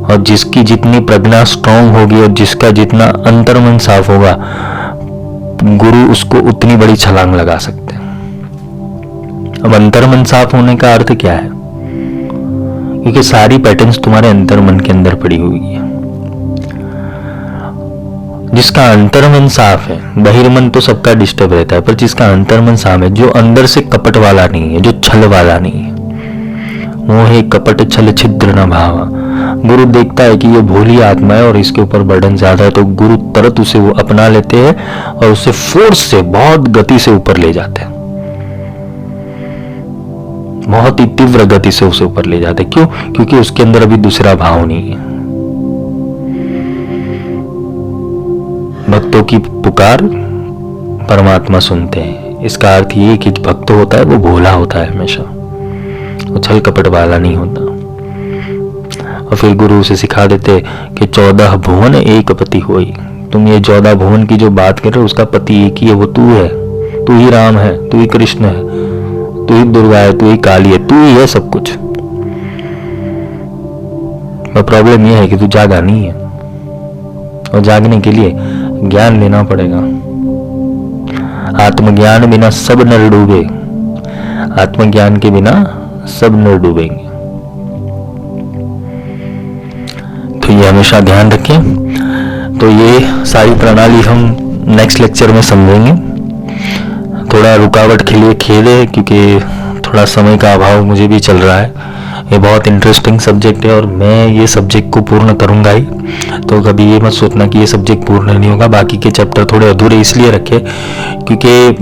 A: और जिसकी जितनी प्रज्ञा स्ट्रांग होगी और जिसका जितना अंतर्मन साफ होगा, गुरु उसको उतनी बड़ी छलांग लगा सकते हैं। अब अंतर्मन साफ होने का अर्थ क्या है? क्योंकि सारी पैटर्न्स तुम्हारे अंतर्मन के अंदर पड़ी हुई है। जिसका अंतर्मन साफ है, बहिर्मन तो सबका डिस्टर्ब रहता है, पर जिसका अंतर्मन साफ है, जो अंदर से कपट वाला नहीं है, जो छल वाला नहीं है, मोहे कपट छल छिद्र न भावा। गुरु देखता है कि ये भोली आत्मा है और इसके ऊपर बर्डन ज्यादा है, तो गुरु तुरंत उसे वो अपना लेते हैं और उसे फोर्स से, बहुत गति से ऊपर ले जाते हैं, बहुत ही तीव्र गति से उसे ऊपर ले जाते हैं। क्यों? क्योंकि उसके अंदर अभी दूसरा भाव नहीं है। भक्तों की पुकार परमात्मा सुनते हैं। इसका अर्थ ये कि भक्त होता है वो भोला होता है, हमेशा वो छल कपट वाला नहीं होता। और फिर गुरु उसे सिखा देते कि 14 भुवन एक पति होई। तुम ये 14 भुवन की जो बात कर रहे हो उसका पति एक ही है, वो तू है, तू ही राम है, तू ही कृष्ण है, तू ही दुर्गा है, तू ही काली है, तू ही है सब कुछ। पर प्रॉब्लम यह है कि तू जागा नहीं है, और जागने के लिए ज्ञान लेना पड़ेगा। आत्मज्ञान बिना सब नर डूबे, आत्मज्ञान के बिना सब नर डूबेंगे। तो ये हमेशा ध्यान रखें। तो ये सारी प्रणाली हम नेक्स्ट लेक्चर में समझेंगे। थोड़ा रुकावट के लिए खेद है क्योंकि थोड़ा समय का अभाव मुझे भी चल रहा है। ये बहुत इंटरेस्टिंग सब्जेक्ट है और मैं ये सब्जेक्ट को पूर्ण करूंगा ही, तो कभी ये मत सोचना कि ये सब्जेक्ट पूर्ण नहीं होगा। बाकी के चैप्टर थोड़े अधूरे इसलिए रखे क्योंकि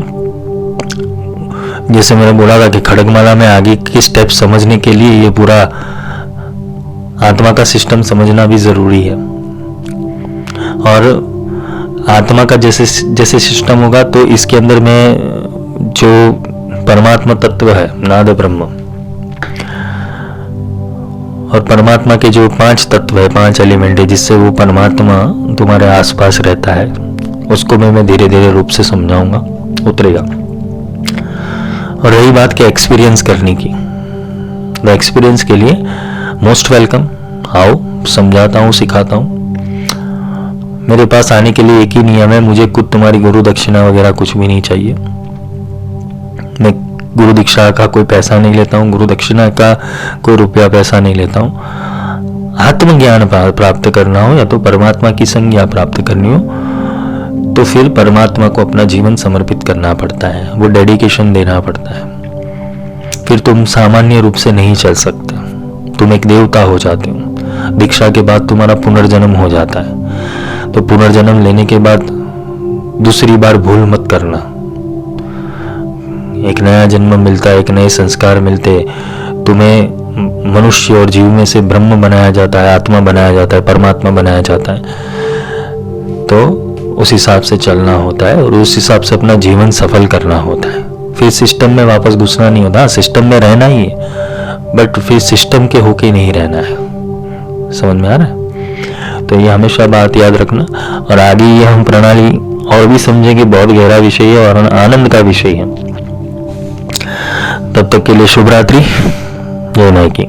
A: जैसे मैंने बोला था कि खड़गमाला में आगे के स्टेप समझने के लिए ये पूरा आत्मा का सिस्टम समझना भी जरूरी है। और आत्मा का जैसे जैसे सिस्टम होगा तो इसके अंदर में जो परमात्मा तत्व है, नाद ब्रह्म, और परमात्मा के जो 5 तत्व है, 5 एलिमेंट है, जिससे वो परमात्मा तुम्हारे आसपास रहता है, उसको मैं धीरे धीरे रूप से समझाऊंगा, उतरेगा। और रही बात के एक्सपीरियंस करने की, तो एक्सपीरियंस के लिए मोस्ट वेलकम, आओ, समझाता हूँ, सिखाता हूँ। मेरे पास आने के लिए एक ही नियम है, मुझे खुद तुम्हारी गुरु दक्षिणा वगैरह कुछ भी नहीं चाहिए। मैं गुरु दीक्षा का कोई पैसा नहीं लेता हूँ, गुरु दक्षिणा का कोई रुपया पैसा नहीं लेता हूँ। आत्मज्ञान प्राप्त करना हो या तो परमात्मा की संज्ञा प्राप्त करनी हो तो फिर परमात्मा को अपना जीवन समर्पित करना पड़ता है, वो डेडिकेशन देना पड़ता है। फिर तुम सामान्य रूप से नहीं चल सकते, तुम एक देवता हो जाते हो। दीक्षा के बाद तुम्हारा पुनर्जन्म हो जाता है, तो पुनर्जन्म लेने के बाद दूसरी बार भूल मत करना। एक नया जन्म मिलता है, एक नए संस्कार मिलते, तुम्हें मनुष्य और जीव में से ब्रह्म बनाया जाता है, आत्मा बनाया जाता है, परमात्मा बनाया जाता है। तो उस हिसाब से चलना होता है और उस हिसाब से अपना जीवन सफल करना होता है। फिर सिस्टम में वापस घुसना नहीं होता, सिस्टम में रहना ही है, बट फिर सिस्टम के होके नहीं रहना है। समझ में आ रहा है? तो ये हमेशा बात याद रखना। और आगे ये हम प्रणाली और भी समझेंगे, बहुत गहरा विषय है और आनंद का विषय है। तब तक के लिए शुभ रात्रि, जय नायकी।